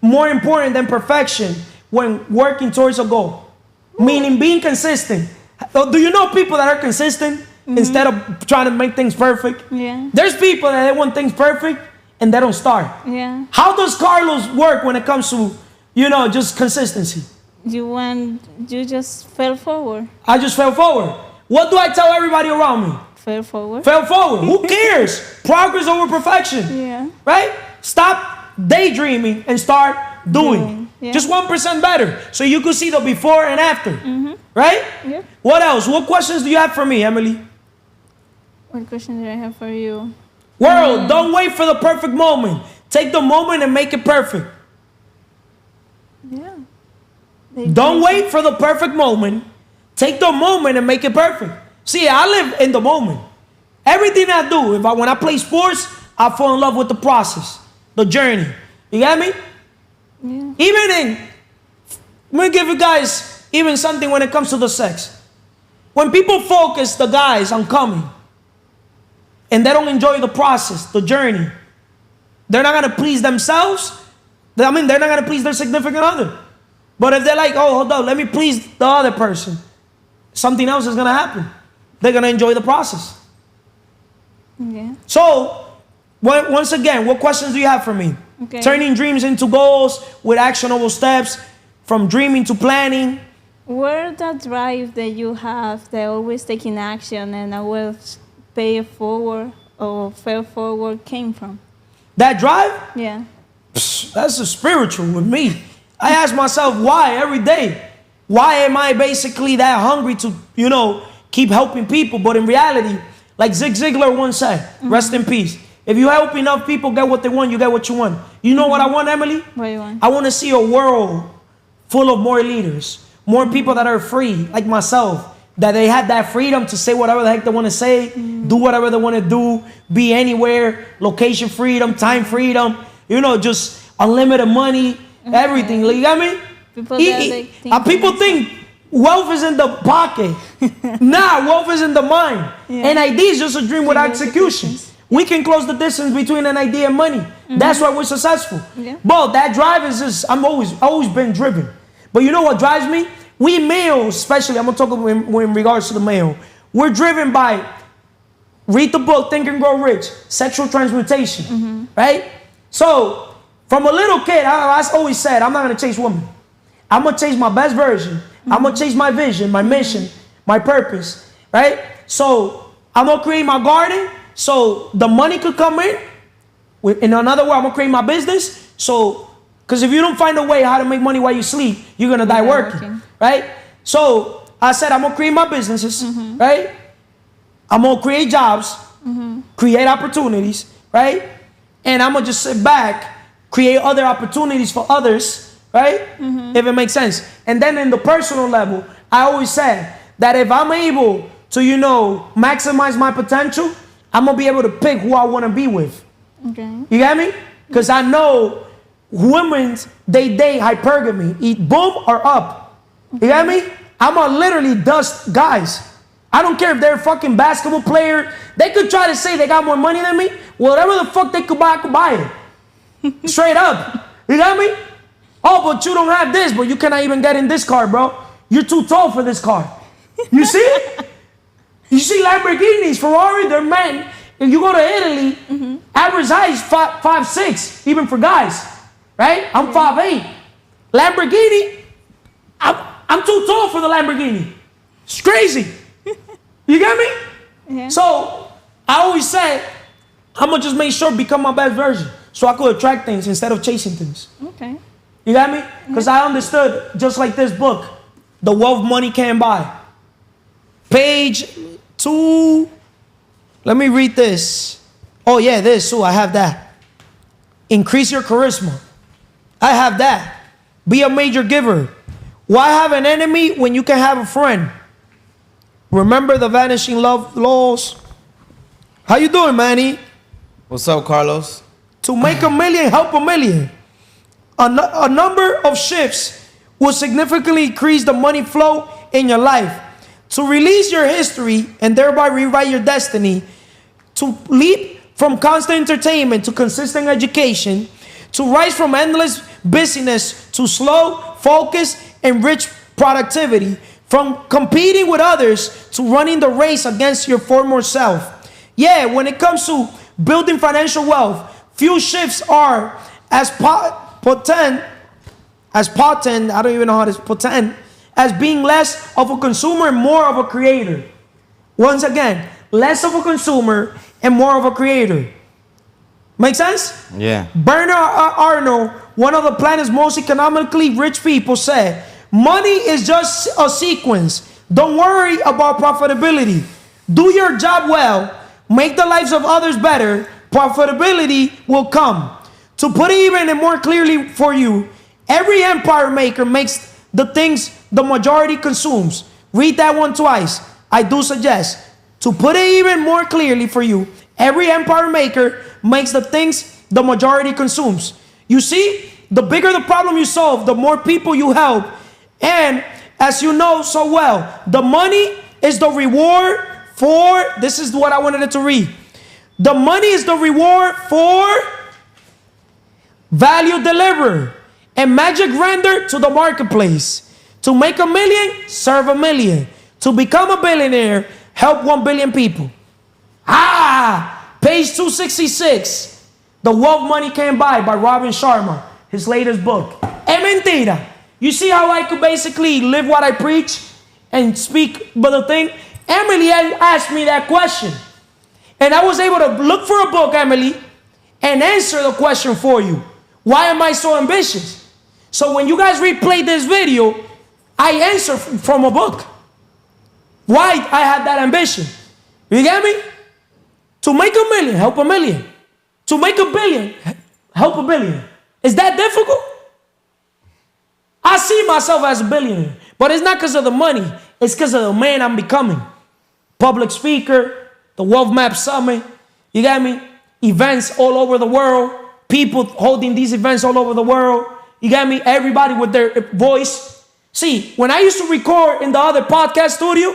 more important than perfection when working towards a goal? Meaning being consistent. Do you know people that are consistent instead of trying to make things perfect? Yeah. There's people that they want things perfect and they don't start. Yeah. How does Carlos work when it comes to, just consistency? You just fell forward. I just fell forward. What do I tell everybody around me? Fell forward. Fell forward. Who cares? Progress over perfection. Yeah. Right? Stop daydreaming and start doing. Yeah. Just 1% better. So you can see the before and after. Right? Yeah. What else? What questions do you have for me, Emily? What question do I have for you? World, don't wait for the perfect moment. Take the moment and make it perfect. Yeah. Don't wait for the perfect moment. Take the moment and make it perfect. See, I live in the moment. Everything I do, when I play sports, I fall in love with the process, the journey. You got me? Yeah. Let me give you guys even something when it comes to the sex. When people focus, the guys, on coming, and they don't enjoy the process, the journey, they're not going to please themselves. They're not going to please their significant other. But if they're like, oh, hold up, let me please the other person, something else is going to happen. They're going to enjoy the process. Yeah. So, once again, what questions do you have for me? Okay. Turning dreams into goals with actionable steps, from dreaming to planning. Where that drive that you have, that always taking action and always pay it forward or fail forward came from? That drive? Yeah. That's a spiritual with me. I ask myself why every day. Why am I basically that hungry to, keep helping people? But in reality, like Zig Ziglar once said, rest in peace. If you help enough people get what they want, you get what you want. You know what I want, Emily? What do you want? I want to see a world full of more leaders, more people that are free, like myself, that they have that freedom to say whatever the heck they want to say, do whatever they want to do, be anywhere, location freedom, time freedom, just unlimited money, everything. You got me? People think wealth is in the pocket. Nah, wealth is in the mind. Yeah. An idea is just a dream with execution. We can close the distance between an idea and money. That's why we're successful. Yeah. But that drive is just, I'm always been driven. But you know what drives me? We males, especially, I'm going to talk in regards to the male. We're driven by, read the book, Think and Grow Rich, sexual transmutation, right? So, from a little kid, I always said, I'm not going to chase women. I'm going to chase my best version. I'm going to chase my vision, my mission, my purpose, right? So, I'm going to create my garden so the money could come in. In another word, I'm going to create my business. So, because if you don't find a way how to make money while you sleep, you're going to die working, right? So, I said, I'm going to create my businesses, right? I'm going to create jobs, create opportunities, right? And I'm going to just sit back, create other opportunities for others, right? If it makes sense. And then in the personal level, I always said that if I'm able to, maximize my potential, I'm going to be able to pick who I want to be with. Okay. You get me? Because I know women, they date hypergamy, eat boom or up. You get me? I'm going to literally dust guys. I don't care if they're a fucking basketball player. They could try to say they got more money than me. Whatever the fuck they could buy, I could buy it. Straight up. You got me? Oh, but you don't have this, but you cannot even get in this car, bro. You're too tall for this car. You see it? You see Lamborghinis, Ferrari, they're men. If you go to Italy, average height is 5'6", even for guys, right? I'm 5'8". Lamborghini, I'm too tall for the Lamborghini. It's crazy. You get me? Yeah. So I always say, I'm gonna just make sure become my best version, so I could attract things instead of chasing things. Okay. You got me? Because I understood, just like this book, The Wealth Money Can't Buy. Page 2. Let me read this. Oh yeah, this, so I have that. Increase your charisma. I have that. Be a major giver. Why have an enemy when you can have a friend? Remember the vanishing love laws. How you doing, Manny? What's up, Carlos? To make a million, help a million. A number of shifts will significantly increase the money flow in your life. To release your history and thereby rewrite your destiny. To leap from constant entertainment to consistent education. To rise from endless busyness to slow, focused, and rich productivity. From competing with others to running the race against your former self. Yeah, when it comes to building financial wealth, few shifts are as potent, I don't even know how to potent, as being less of a consumer and more of a creator. Once again, less of a consumer and more of a creator. Make sense? Yeah. Bernard Arnault, one of the planet's most economically rich people, said, money is just a sequence. Don't worry about profitability. Do your job well. Make the lives of others better. Profitability will come. To put it even more clearly for you, every empire maker makes the things the majority consumes. Read that one twice. I do suggest. To put it even more clearly for you, every empire maker makes the things the majority consumes. You see, the bigger the problem you solve, the more people you help. And as you know so well, the money is the reward for, this is what I wanted it to read. The money is the reward for value delivered and magic rendered to the marketplace. To make a million, serve a million. To become a billionaire, help 1 billion people. Page 266. The Wealth Money Can't Buy by Robin Sharma, his latest book. Es mentira. You see how I could basically live what I preach and speak but the thing? Emily asked me that question. And I was able to look for a book, Emily, and answer the question for you. Why am I so ambitious? So when you guys replay this video, I answer from a book. Why I had that ambition. You get me? To make a million, help a million. To make a billion, help a billion. Is that difficult? I see myself as a billionaire, but it's not because of the money. It's because of the man I'm becoming. Public speaker, the Wealth Map Summit, you got me? Events all over the world, people holding these events all over the world, you got me? Everybody with their voice. See, when I used to record in the other podcast studio,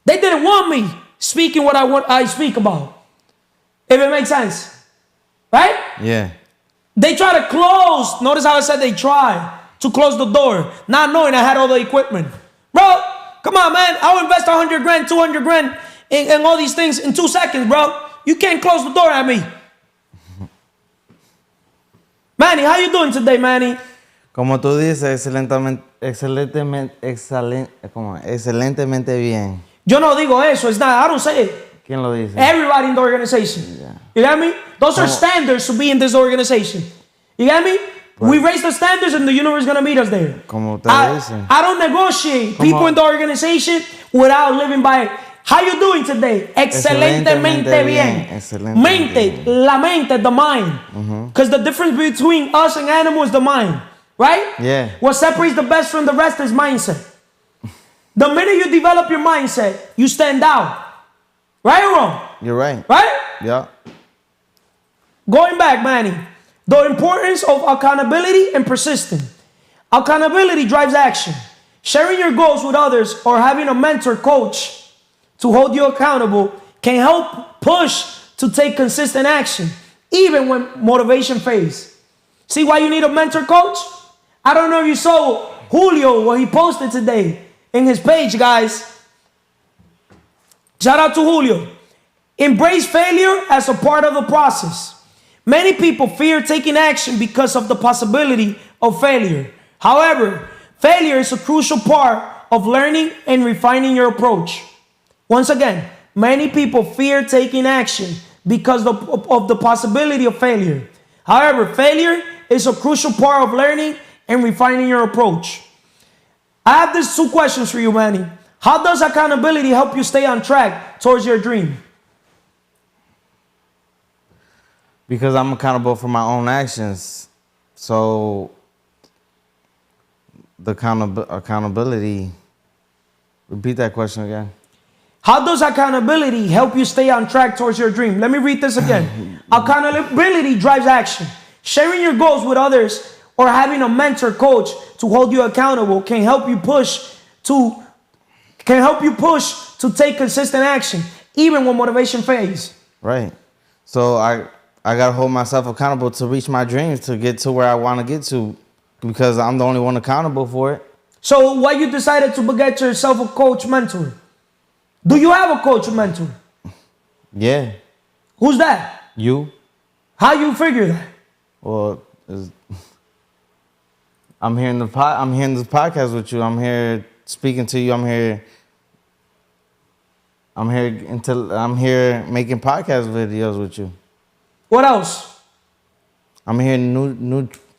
they didn't want me speaking what I speak about. If it makes sense. Right? Yeah. They try to close, notice how I said they try to close the door, not knowing I had all the equipment. Bro, come on, man. I'll invest 100 grand, 200 grand in all these things in 2 seconds, bro. You can't close the door at me. Manny, how you doing today, Manny? Como tú dices, excelentemente bien. Yo no digo eso. It's not, I don't say it. ¿Quién lo dice? Everybody in the organization. Yeah. You got me? Those are standards to be in this organization. You got me? We raise the standards and the universe is going to meet us there. Como ustedes dicen. I don't negotiate people in the organization without living by it. How you doing today? Excelentemente bien. Mente, la mente, the mind. Because the difference between us and animals is the mind. Right? Yeah. What separates the best from the rest is mindset. The minute you develop your mindset, you stand out. Right or wrong? You're right. Right? Yeah. Going back, Manny. The importance of accountability and persistence. Accountability drives action. Sharing your goals with others or having a mentor coach to hold you accountable can help push to take consistent action, even when motivation fades. See why you need a mentor coach? I don't know if you saw Julio, what he posted today in his page, guys. Shout out to Julio. Embrace failure as a part of the process. Many people fear taking action because of the possibility of failure. However, failure is a crucial part of learning and refining your approach. Once again, many people fear taking action because of the possibility of failure. However, failure is a crucial part of learning and refining your approach. I have these 2 questions for you, Manny. How does accountability help you stay on track towards your dream? Because I'm accountable for my own actions. So the accountability. Repeat that question again. How does accountability help you stay on track towards your dream? Let me read this again. Accountability drives action. Sharing your goals with others or having a mentor coach to hold you accountable can help you push to take consistent action, even when motivation fades. Right. So I gotta hold myself accountable to reach my dreams, to get to where I want to get to, because I'm the only one accountable for it. So why you decided to get yourself a coach mentor? Do you have a coach mentor? Yeah. Who's that? You? How you figure that? Well, I'm hearing this podcast with you. I'm here speaking to you. I'm here making podcast videos with you. What else? I'm here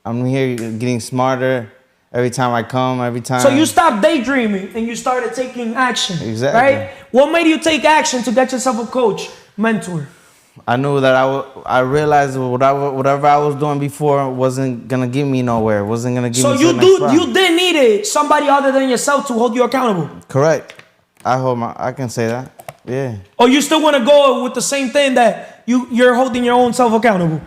I'm here getting smarter every time I come, every time. So you stopped daydreaming and you started taking action. Exactly. Right? What made you take action to get yourself a coach, mentor? I knew that I realized whatever I was doing before wasn't gonna get me nowhere. Wasn't gonna get me. So you did need somebody other than yourself to hold you accountable. Correct. I can say that. Yeah. Or you still want to go with the same thing that you're holding your own self accountable?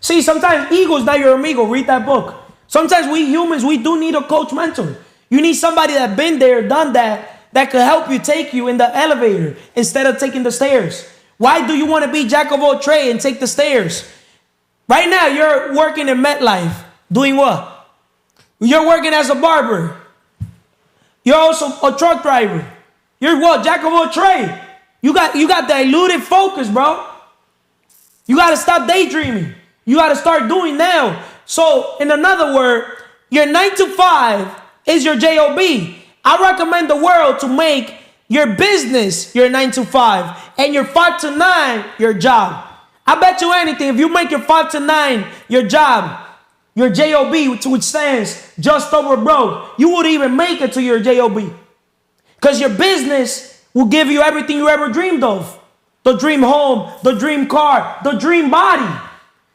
See, sometimes ego is not your amigo. Read that book. Sometimes we humans, we do need a coach mentor. You need somebody that's been there, done that could help you take you in the elevator instead of taking the stairs. Why do you want to be jack of all trades and take the stairs? Right now, you're working in MetLife. Doing what? You're working as a barber. You're also a truck driver. You're what? Jack of all trades. You got diluted focus, bro. You got to stop daydreaming. You got to start doing now. So, in another word, your 9 to 5 is your job. I recommend the world to make your business your 9 to 5 and your 5 to 9 your job. I bet you anything, if you make your 5 to 9 your job, your job, which stands just over broke, you would even make it to your job. Because your business will give you everything you ever dreamed of. The dream home, the dream car, the dream body.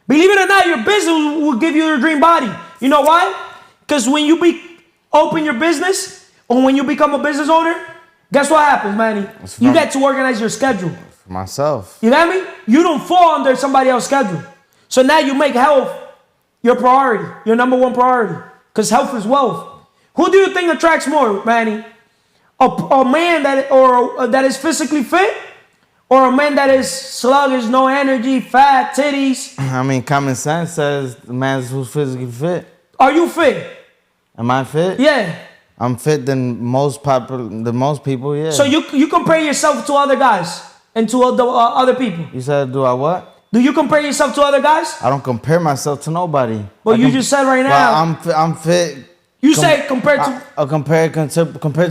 Believe it or not, your business will give you your dream body. You know why? Because when you open your business, or when you become a business owner, guess what happens, Manny? You get to organize your schedule. For myself. You got me? You don't fall under somebody else's schedule. So now you make health your priority, your number one priority. Because health is wealth. Who do you think attracts more, Manny? A man that is physically fit? Or a man that is sluggish, no energy, fat, titties? I mean, common sense says the man who's physically fit. Are you fit? Am I fit? Yeah. I'm fit than most people, yeah. So you compare yourself to other guys and to other people? You said, do I what? Do you compare yourself to other guys? I don't compare myself to nobody. Well, you just said right now. Well, I'm fit. You say compared to... compared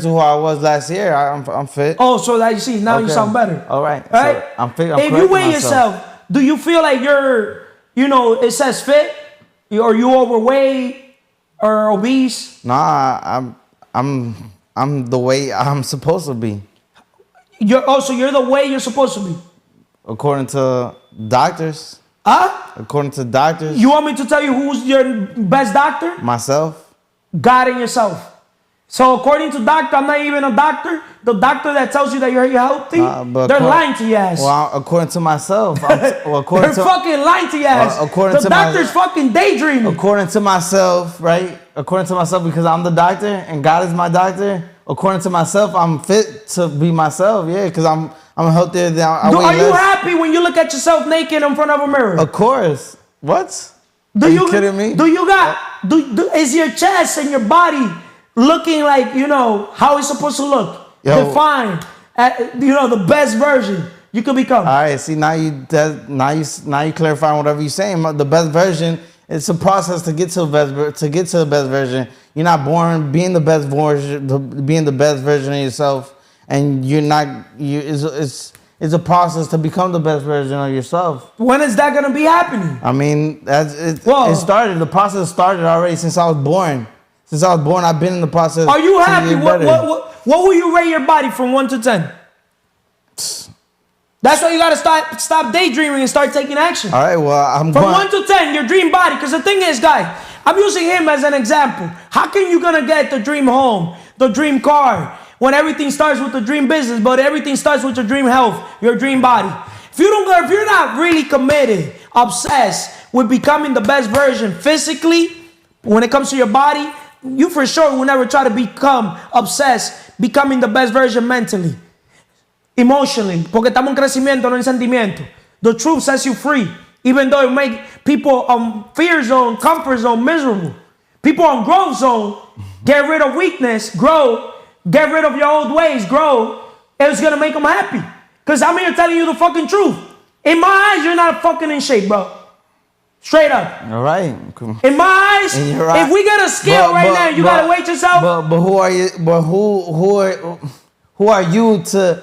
to who I was last year, I'm fit. Oh, so that you see, now you Okay. sound better. All right. Right? So I'm fit. If you weigh yourself, do you feel like you're, it says fit? Or you overweight or obese? Nah, I'm the way I'm supposed to be. So you're the way you're supposed to be? According to doctors. Huh? According to doctors. You want me to tell you who's your best doctor? Myself. God and yourself. So according to doctor, I'm not even a doctor. The doctor that tells you that you're healthy, they're lying to your ass. Well, according to myself, they're fucking lying to your ass. The doctor's fucking daydreaming. According to myself, right? According to myself, because I'm the doctor and God is my doctor. According to myself, I'm fit to be myself. Yeah, because I'm healthier than I weigh Are you less. happy when you look at yourself naked in front of a mirror? Of course. What? Are you kidding me? Is your chest and your body looking like, how it's supposed to look? Yo. Defined. The best version you could become. All right, see, now you clarifying whatever you're saying. The best version, it's a process to get to the best version. You're not born being the best version of yourself, and it's a process to become the best version of yourself. When is that gonna be happening? I mean, it started. The process started already since I was born. Since I was born, I've been in the process. Are you happy? What will you rate your body from 1 to 10? That's why you gotta stop daydreaming and start taking action. All right, well, I'm From going. 1 to 10, your dream body. Because the thing is, guys, I'm using him as an example. How can you gonna get the dream home, the dream car, when everything starts with the dream business, but everything starts with your dream health, your dream body? If you're not really committed, obsessed with becoming the best version physically, when it comes to your body, you for sure will never try to become obsessed, becoming the best version mentally, emotionally, porque estamos en crecimiento, no en sentimiento. The truth sets you free, even though it make people on fear zone, comfort zone miserable. People on growth zone, get rid of weakness, grow, get rid of your old ways, grow, and it's gonna make them happy. Because I'm here telling you the fucking truth. In my eyes, you're not fucking in shape, bro. Straight up. All right. In my eyes, And you're right. if we get a scale right now, you gotta weight yourself. But who are you? But who are you to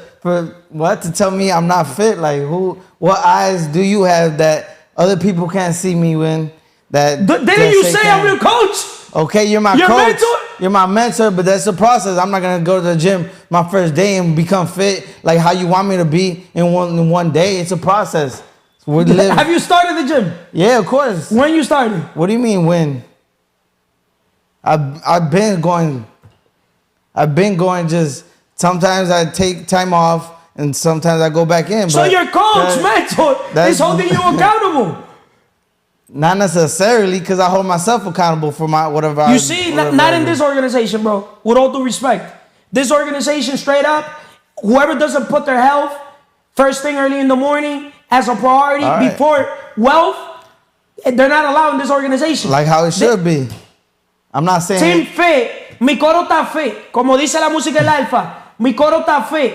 tell me I'm not fit? Like who? What eyes do you have that other people can't see me when? Didn't you say I'm your coach? Okay, you're my Your coach. mentor? You're my mentor, but that's a process. I'm not gonna go to the gym my first day and become fit like how you want me to be in one day. It's a process. We're living. Have you started the gym? Yeah, of course. When you started? What do you mean when? I've been going. Just sometimes I take time off and sometimes I go back in. So but your coach, mentor, is holding you accountable. Not necessarily, because I hold myself accountable for my whatever. You see, not in this organization, bro. With all due respect, this organization, straight up, whoever doesn't put their health first thing early in the morning as a priority before wealth, they're not allowed in this organization. Like how it should be. I'm not saying. Team fit, mi coro está fit. Como dice la música del alfa, mi coro está fit.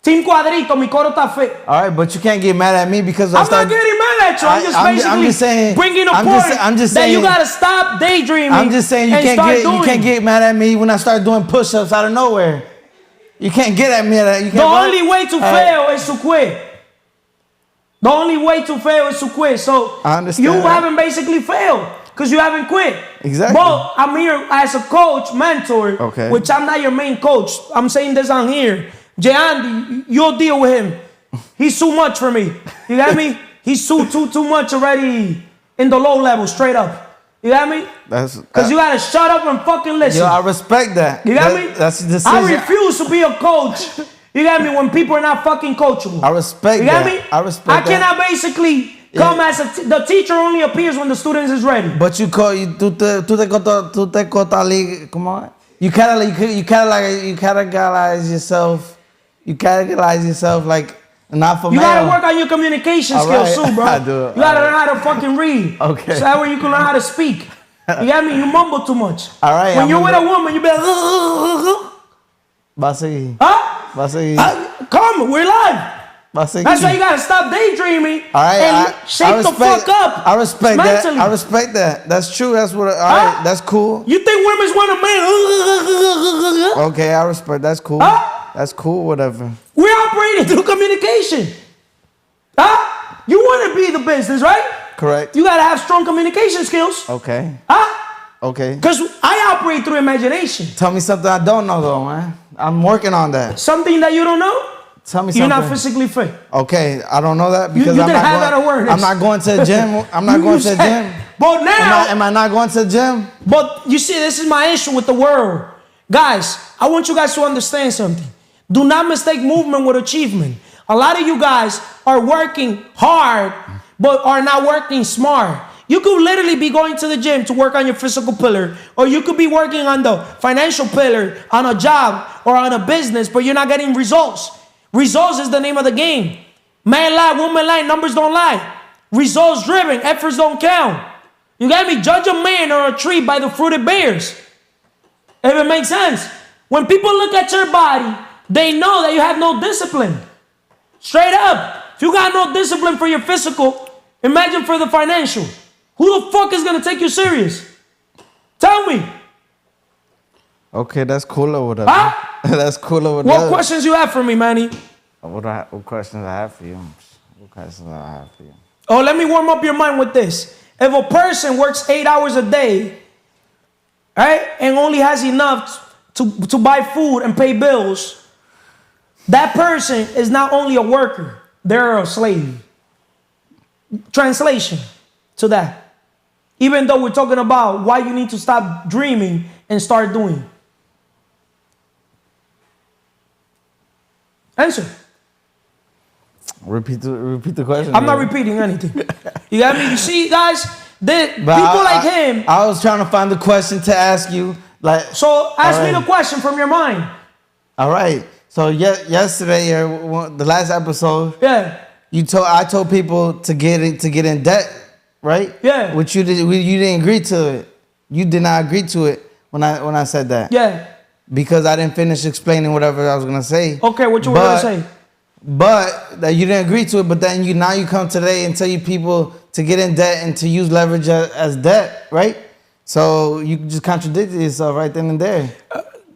Team Cuadrito, mi coro está fit. All right, but you can't get mad at me because I'm not getting mad at you. I'm just basically bringing a point that you gotta stop daydreaming. I'm just saying you can't get mad at me when I start doing push-ups out of nowhere. You can't get at me. The only way to fail is to quit. The only way to fail is to quit. So I understand you that. haven't basically failed because you haven't quit. Exactly. But I'm here as a coach, mentor, Okay. which I'm not your main coach. I'm saying this on here. J-Andy, you'll deal with him. He's too much for me. You got me? He's too much already in the low level, straight up. You got me? Because you gotta shut up and fucking listen. Yo, I respect that. You got me? That's the decision. I refuse to be a coach. You got me? When people are not fucking coachable. I respect you got that. me? I respect I that. cannot basically come as the teacher only appears when the student is ready. But tú te cotali, come on. You categorize yourself. You categorize yourself like an alpha male. You gotta work on your communication skills too, bro. I do. You gotta learn how to fucking read. Okay. So that way you can learn how to speak. You got me? You mumble too much. All right. When you're with a woman, you be like, Va a seguir. huh? Va a seguir. Come, we're live. Va a seguir. That's why you gotta stop daydreaming All right, and shake the fuck up. I respect mentally. that. I respect that. That's true. That's what. All right, that's cool. You think women's want a man? Okay, I respect. That's cool. Huh? That's cool. Whatever. We're operating through communication. Huh? You want to be the business, right? Correct. You gotta have strong communication skills. Okay. Huh? Okay. Because I operate through imagination. Tell me something I don't know, though, man. I'm working on that. Something that you don't know? Tell me You're something. not physically fit. Okay, I don't know that because you I'm didn't not have going, that awareness. I'm not going to the gym. I'm not going to the gym. But now, Am I not going to the gym? but you see, this is my issue with the world. Guys, I want you guys to understand something. Do not mistake movement with achievement. A lot of you guys are working hard, but are not working smart. You could literally be going to the gym to work on your physical pillar, or you could be working on the financial pillar, on a job or on a business, but you're not getting results. Results is the name of the game. Man lie, woman lie, numbers don't lie. Results driven, efforts don't count. You got me? Judge a man or a tree by the fruit it bears. If it makes sense. When people look at your body, they know that you have no discipline. Straight up. If you got no discipline for your physical, imagine for the financial. Who the fuck is going to take you serious? Tell me. Okay, that's cool or whatever. Huh? That's cool or whatever. What questions you have for me, Manny? What questions I have for you? What questions I have for you? Oh, let me warm up your mind with this. If a person works 8 hours a day, right, and only has enough to buy food and pay bills, that person is not only a worker, they're a slave. Translation to that. Even though we're talking about why you need to stop dreaming and start doing. Answer. Repeat the question. I'm not repeating anything. You got me? You see, guys, people But like him. I was trying to find the question to ask you. Like, So ask me right. the question from your mind. All right. So yesterday, or the last episode, Yeah. I told people to get in debt, right? Yeah. Which you didn't agree to it. You did not agree to it when I said that. Yeah. Because I didn't finish explaining whatever I was gonna say. Okay, what you were gonna say? But that you didn't agree to it. But then you come today and tell you people to get in debt and to use leverage as debt, right? So you just contradicted yourself right then and there.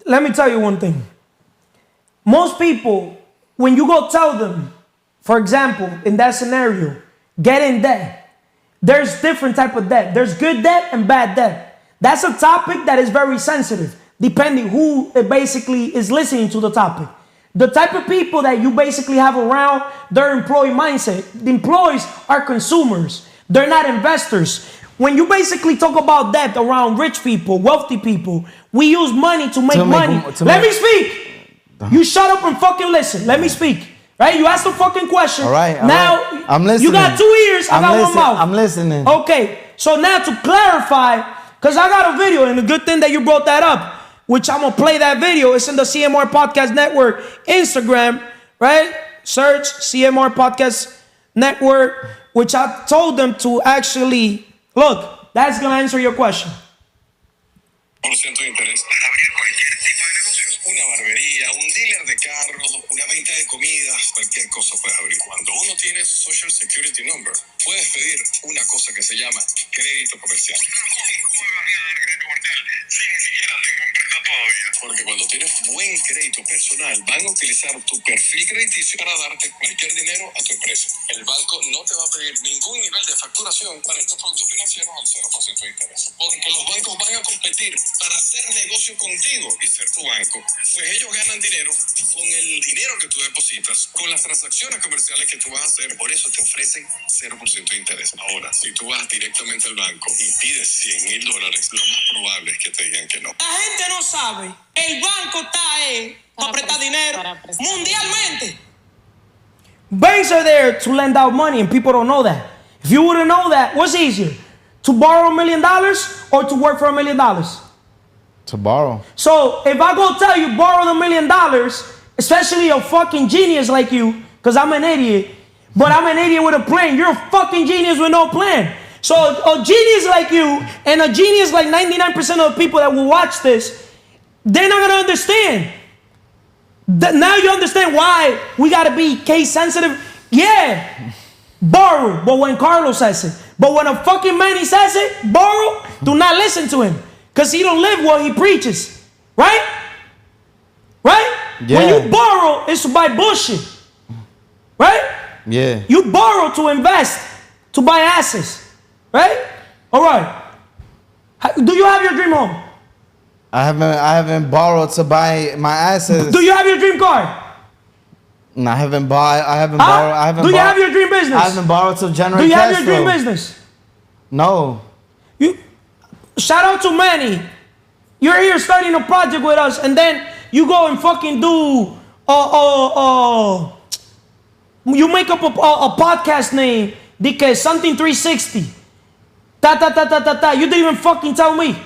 Let me tell you one thing. Most people, when you go tell them, for example, in that scenario, get in debt. There's different type of debt. There's good debt and bad debt. That's a topic that is very sensitive, depending who basically is listening to the topic. The type of people that you basically have around their employee mindset. The employees are consumers. They're not investors. When you basically talk about debt around rich people, wealthy people, we use money to make money. Let me speak. You shut up and fucking listen. Let me speak. Right? You asked the fucking question. All right. Now, I'm listening. you got 2 ears, I got one mouth. I'm listening. Okay. So now to clarify, because I got a video, and the good thing that you brought that up, which I'm going to play that video. It's in the CMR Podcast Network Instagram, right? Search CMR Podcast Network, which I told them to actually, look, that's going to answer your question. Por ciento de interés para abrir cualquier tipo de negocios. Una barbería, un dealer de carros, una venta de comidas, cualquier cosa puedes abrir. Cuando uno tiene Social Security Number, puedes pedir una cosa que se llama crédito comercial. ¿Cómo me vas a dar crédito comercial si ni siquiera tengo empresa todavía? Porque cuando tienes buen crédito personal, van a utilizar tu perfil crediticio para darte cualquier dinero a tu empresa. El banco no te va a pedir ningún nivel de facturación para estos productos financieros al 0% de interés. Porque los bancos van a competir para hacer negocio contigo y ser tu banco. Pues ellos ganan dinero con el dinero que tú depositas, con las transacciones comerciales que tú vas a hacer. Por eso te ofrecen 0% de interés. Ahora, si tú vas directamente al banco y pides $100,000, lo más probable es que te digan que no. La gente no sabe. El banco está para prestar dinero mundialmente. Banks are there to lend out money, and people don't know that. If you wouldn't know that, what's easier? To borrow $1 million or to work for $1 million? To borrow. So if I go tell you borrow the $1 million, especially a fucking genius like you, because I'm an idiot, but I'm an idiot with a plan. You're a fucking genius with no plan. So a genius like you and a genius like 99% of the people that will watch this, they're not gonna understand. Now you understand why we gotta be case sensitive. Yeah, borrow, but when Carlos says it. But when a fucking Manny says it, borrow, do not listen to him. Because he don't live what he preaches. Right? Right? Yeah. When you borrow, it's to buy bullshit. Right? Yeah. You borrow to invest, to buy assets. Right? All right. Do you have your dream home? I haven't borrowed to buy my assets. Do you have your dream car? No, I haven't borrowed. Do you have your dream business? I haven't borrowed to generate Do you have cash your dream flow. business? No. Shout out to Manny. You're here starting a project with us, and then you go and fucking do you make up a podcast name, because something 360. You didn't even fucking tell me.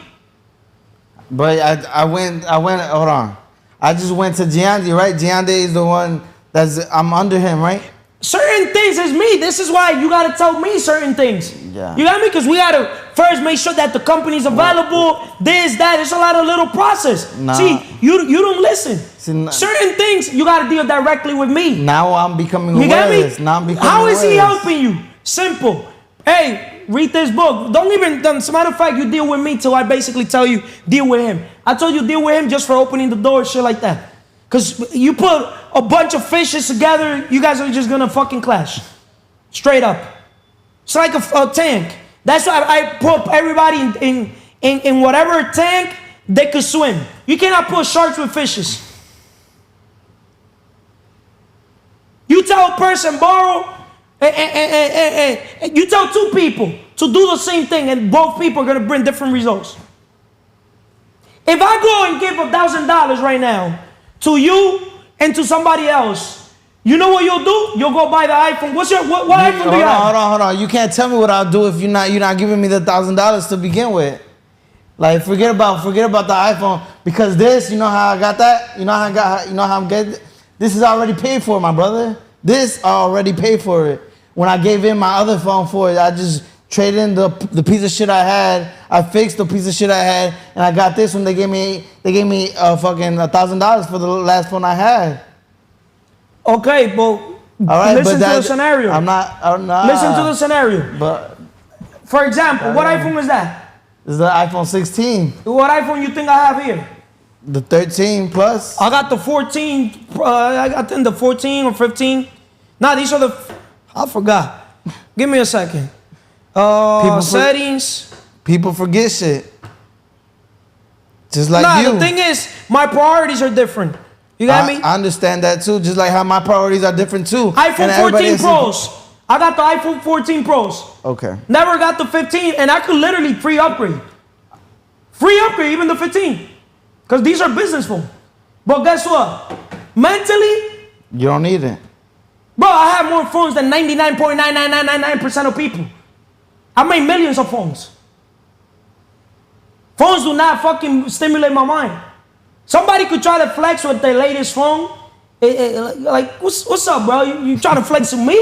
But I went, hold on. I just went to Giandy, right? Giandy is the one I'm under him, right? Certain things is me. This is why you gotta tell me certain things. Yeah. You got me? Because we gotta first make sure that the company's available, this, that. It's a lot of little process. Nah. See, you don't listen. Certain things you gotta deal directly with me. Now I'm becoming You got me? awareness. Now I'm becoming How is he awareness. helping you? Simple. Hey, read this book. Don't even, as a matter of fact, you deal with me till I basically tell you, deal with him. I told you deal with him just for opening the door, shit like that. Because you put a bunch of fishes together, you guys are just gonna fucking clash. Straight up. It's like a tank. That's why I put everybody in whatever tank they could swim. You cannot put sharks with fishes. tell a person borrow, and you tell two people to do the same thing, and both people are gonna bring different results. If I go and give $1,000 right now to you and to somebody else, you know what you'll do? You'll go buy the iPhone. What iPhone do you have? Hold on. You can't tell me what I'll do if you're not giving me the $1,000 to begin with. Like forget about the iPhone, because this, you know how I got that? You know how I'm getting. This is already paid for, my brother. This I already paid for it. When I gave in my other phone for it, I just traded in the piece of shit I had. I fixed the piece of shit I had, and I got this one. They gave me fucking $1,000 for the last phone I had. Okay, but All right, listen but to the scenario. I'm not. Listen to the scenario. But For example, what iPhone is that? this is the iPhone 16, What iPhone you think I have here? the 13 plus. I got the 14. I think the 14 or 15. Nah, these are I forgot. Give me a second. Settings. People forget shit. Just like Nah, you. the thing is, my priorities are different. You got me? I understand that too. Just like how my priorities are different too. And iPhone everybody 14 is- Pros. I got the iPhone 14 Pros. Okay. Never got the 15, and I could literally free upgrade. Free upgrade, even the 15. Because these are business phones. But guess what? Mentally, You don't need it. bro, I have more phones than 99.99999% of people. I made millions of phones. Phones do not fucking stimulate my mind. Somebody could try to flex with their latest phone. Like, what's up, bro? You trying to flex with me?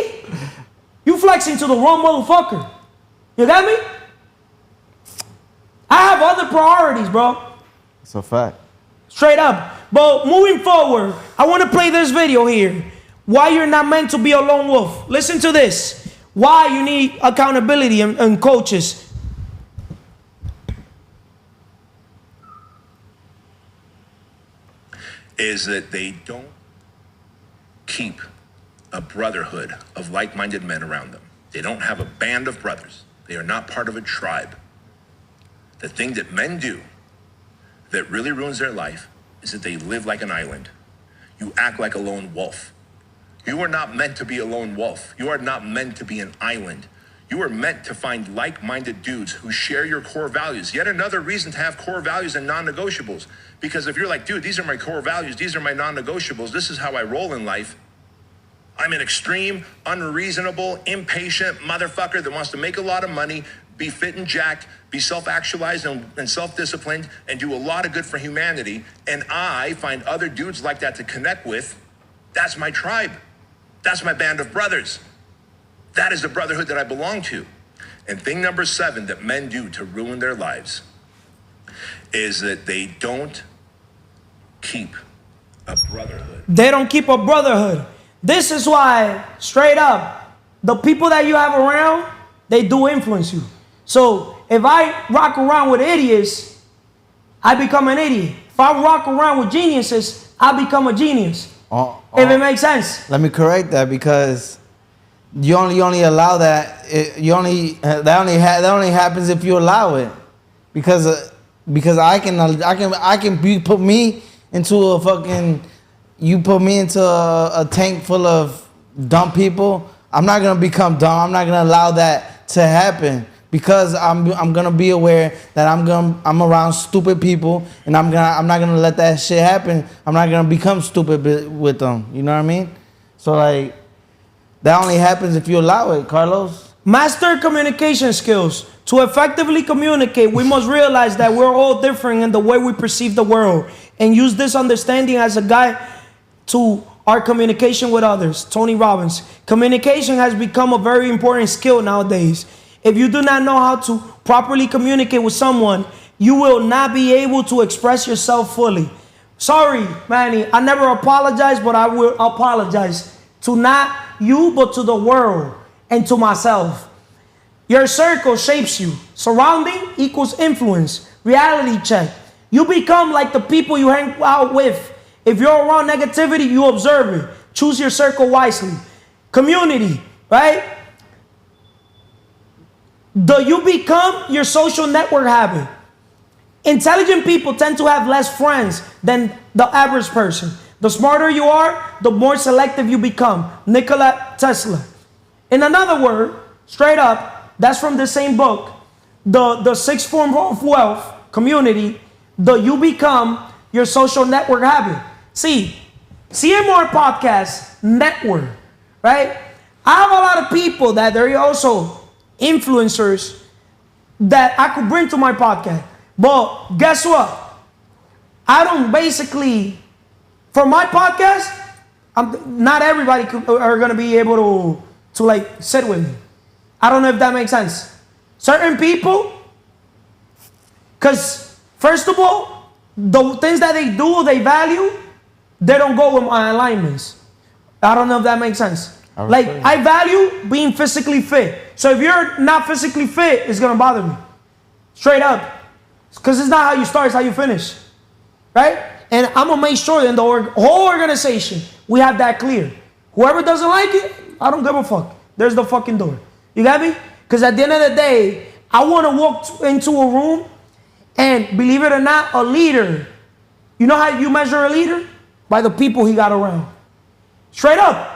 You flexing to the wrong motherfucker. You got me? I have other priorities, bro. It's a fact. Straight up. But moving forward, I want to play this video here. Why you're not meant to be a lone wolf. Listen to this. Why you need accountability and coaches. Is that they don't keep a brotherhood of like-minded men around them. They don't have a band of brothers. They are not part of a tribe. The thing that men do that really ruins their life is that they live like an island. You act like a lone wolf. You are not meant to be a lone wolf. You are not meant to be an island. You are meant to find like-minded dudes who share your core values. Yet another reason to have core values and non-negotiables. Because if you're like, dude, these are my core values, these are my non-negotiables, this is how I roll in life. I'm an extreme, unreasonable, impatient motherfucker that wants to make a lot of money, be fit and jacked, be self-actualized and self-disciplined, and do a lot of good for humanity. And I find other dudes like that to connect with. That's my tribe. That's my band of brothers. That is the brotherhood that I belong to. And thing number 7 that men do to ruin their lives is that they don't keep a brotherhood. They don't keep a brotherhood. This is why, straight up, the people that you have around, they do influence you. So if I rock around with idiots, I become an idiot. If I rock around with geniuses, I become a genius. If it makes sense. Let me correct that, because you only allow that. That only happens if you allow it. Because I can put me into a fucking. You put me into a tank full of dumb people. I'm not gonna become dumb. I'm not gonna allow that to happen, because I'm gonna be aware that I'm around stupid people, and I'm not gonna let that shit happen. I'm not gonna become stupid with them. You know what I mean? So like, that only happens if you allow it, Carlos. Master communication skills. To effectively communicate, we must realize that we're all different in the way we perceive the world, and use this understanding as a guide to our communication with others. Tony Robbins. Communication has become a very important skill nowadays. If you do not know how to properly communicate with someone, you will not be able to express yourself fully. Sorry, Manny, I never apologize, but I will apologize to not you, but to the world and to myself. Your circle shapes you. Surrounding equals influence. Reality check. You become like the people you hang out with. If you're around negativity, you observe it. Choose your circle wisely. Community, right? You become your social network habit. Intelligent people tend to have less friends than the average person. The smarter you are, the more selective you become. Nikola Tesla. In another word, straight up, that's from the same book, the sixth form of wealth, community, you become your social network habit. See, CMR Podcast Network, right? I have a lot of people that they're also influencers that I could bring to my podcast. But guess what? I don't basically, for my podcast, not everybody are going to be able to like sit with me. I don't know if that makes sense. Certain people, because first of all, the things that they do, they value, they don't go with my alignments. I don't know if that makes sense. Like, I value being physically fit. So if you're not physically fit, it's going to bother me. Straight up. Because it's not how you start, it's how you finish. Right? And I'm going to make sure that in the whole organization, we have that clear. Whoever doesn't like it, I don't give a fuck. There's the fucking door. You got me? Because at the end of the day, I want to walk into a room and, believe it or not, a leader. You know how you measure a leader? By the people he got around. Straight up.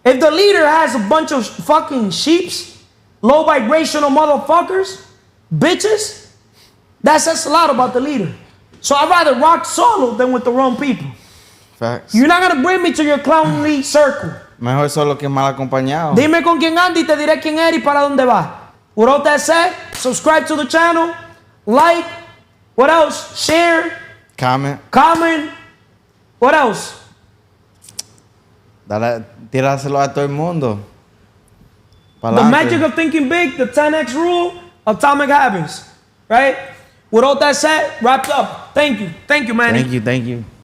If the leader has a bunch of fucking sheeps, low vibrational motherfuckers, bitches, that says a lot about the leader. So I'd rather rock solo than with the wrong people. Facts. You're not gonna bring me to your clownly circle. Mejor solo que mal acompañado. Dime con quién anda y te diré quién eres y para dónde vas. With all that said, subscribe to the channel, like, what else? Share, Comment. what else? Dale, tíraselo a todo el mundo. The magic of thinking big, the 10x rule, atomic habits, right? With all that said, wrapped up. Thank you, Manny. Thank you.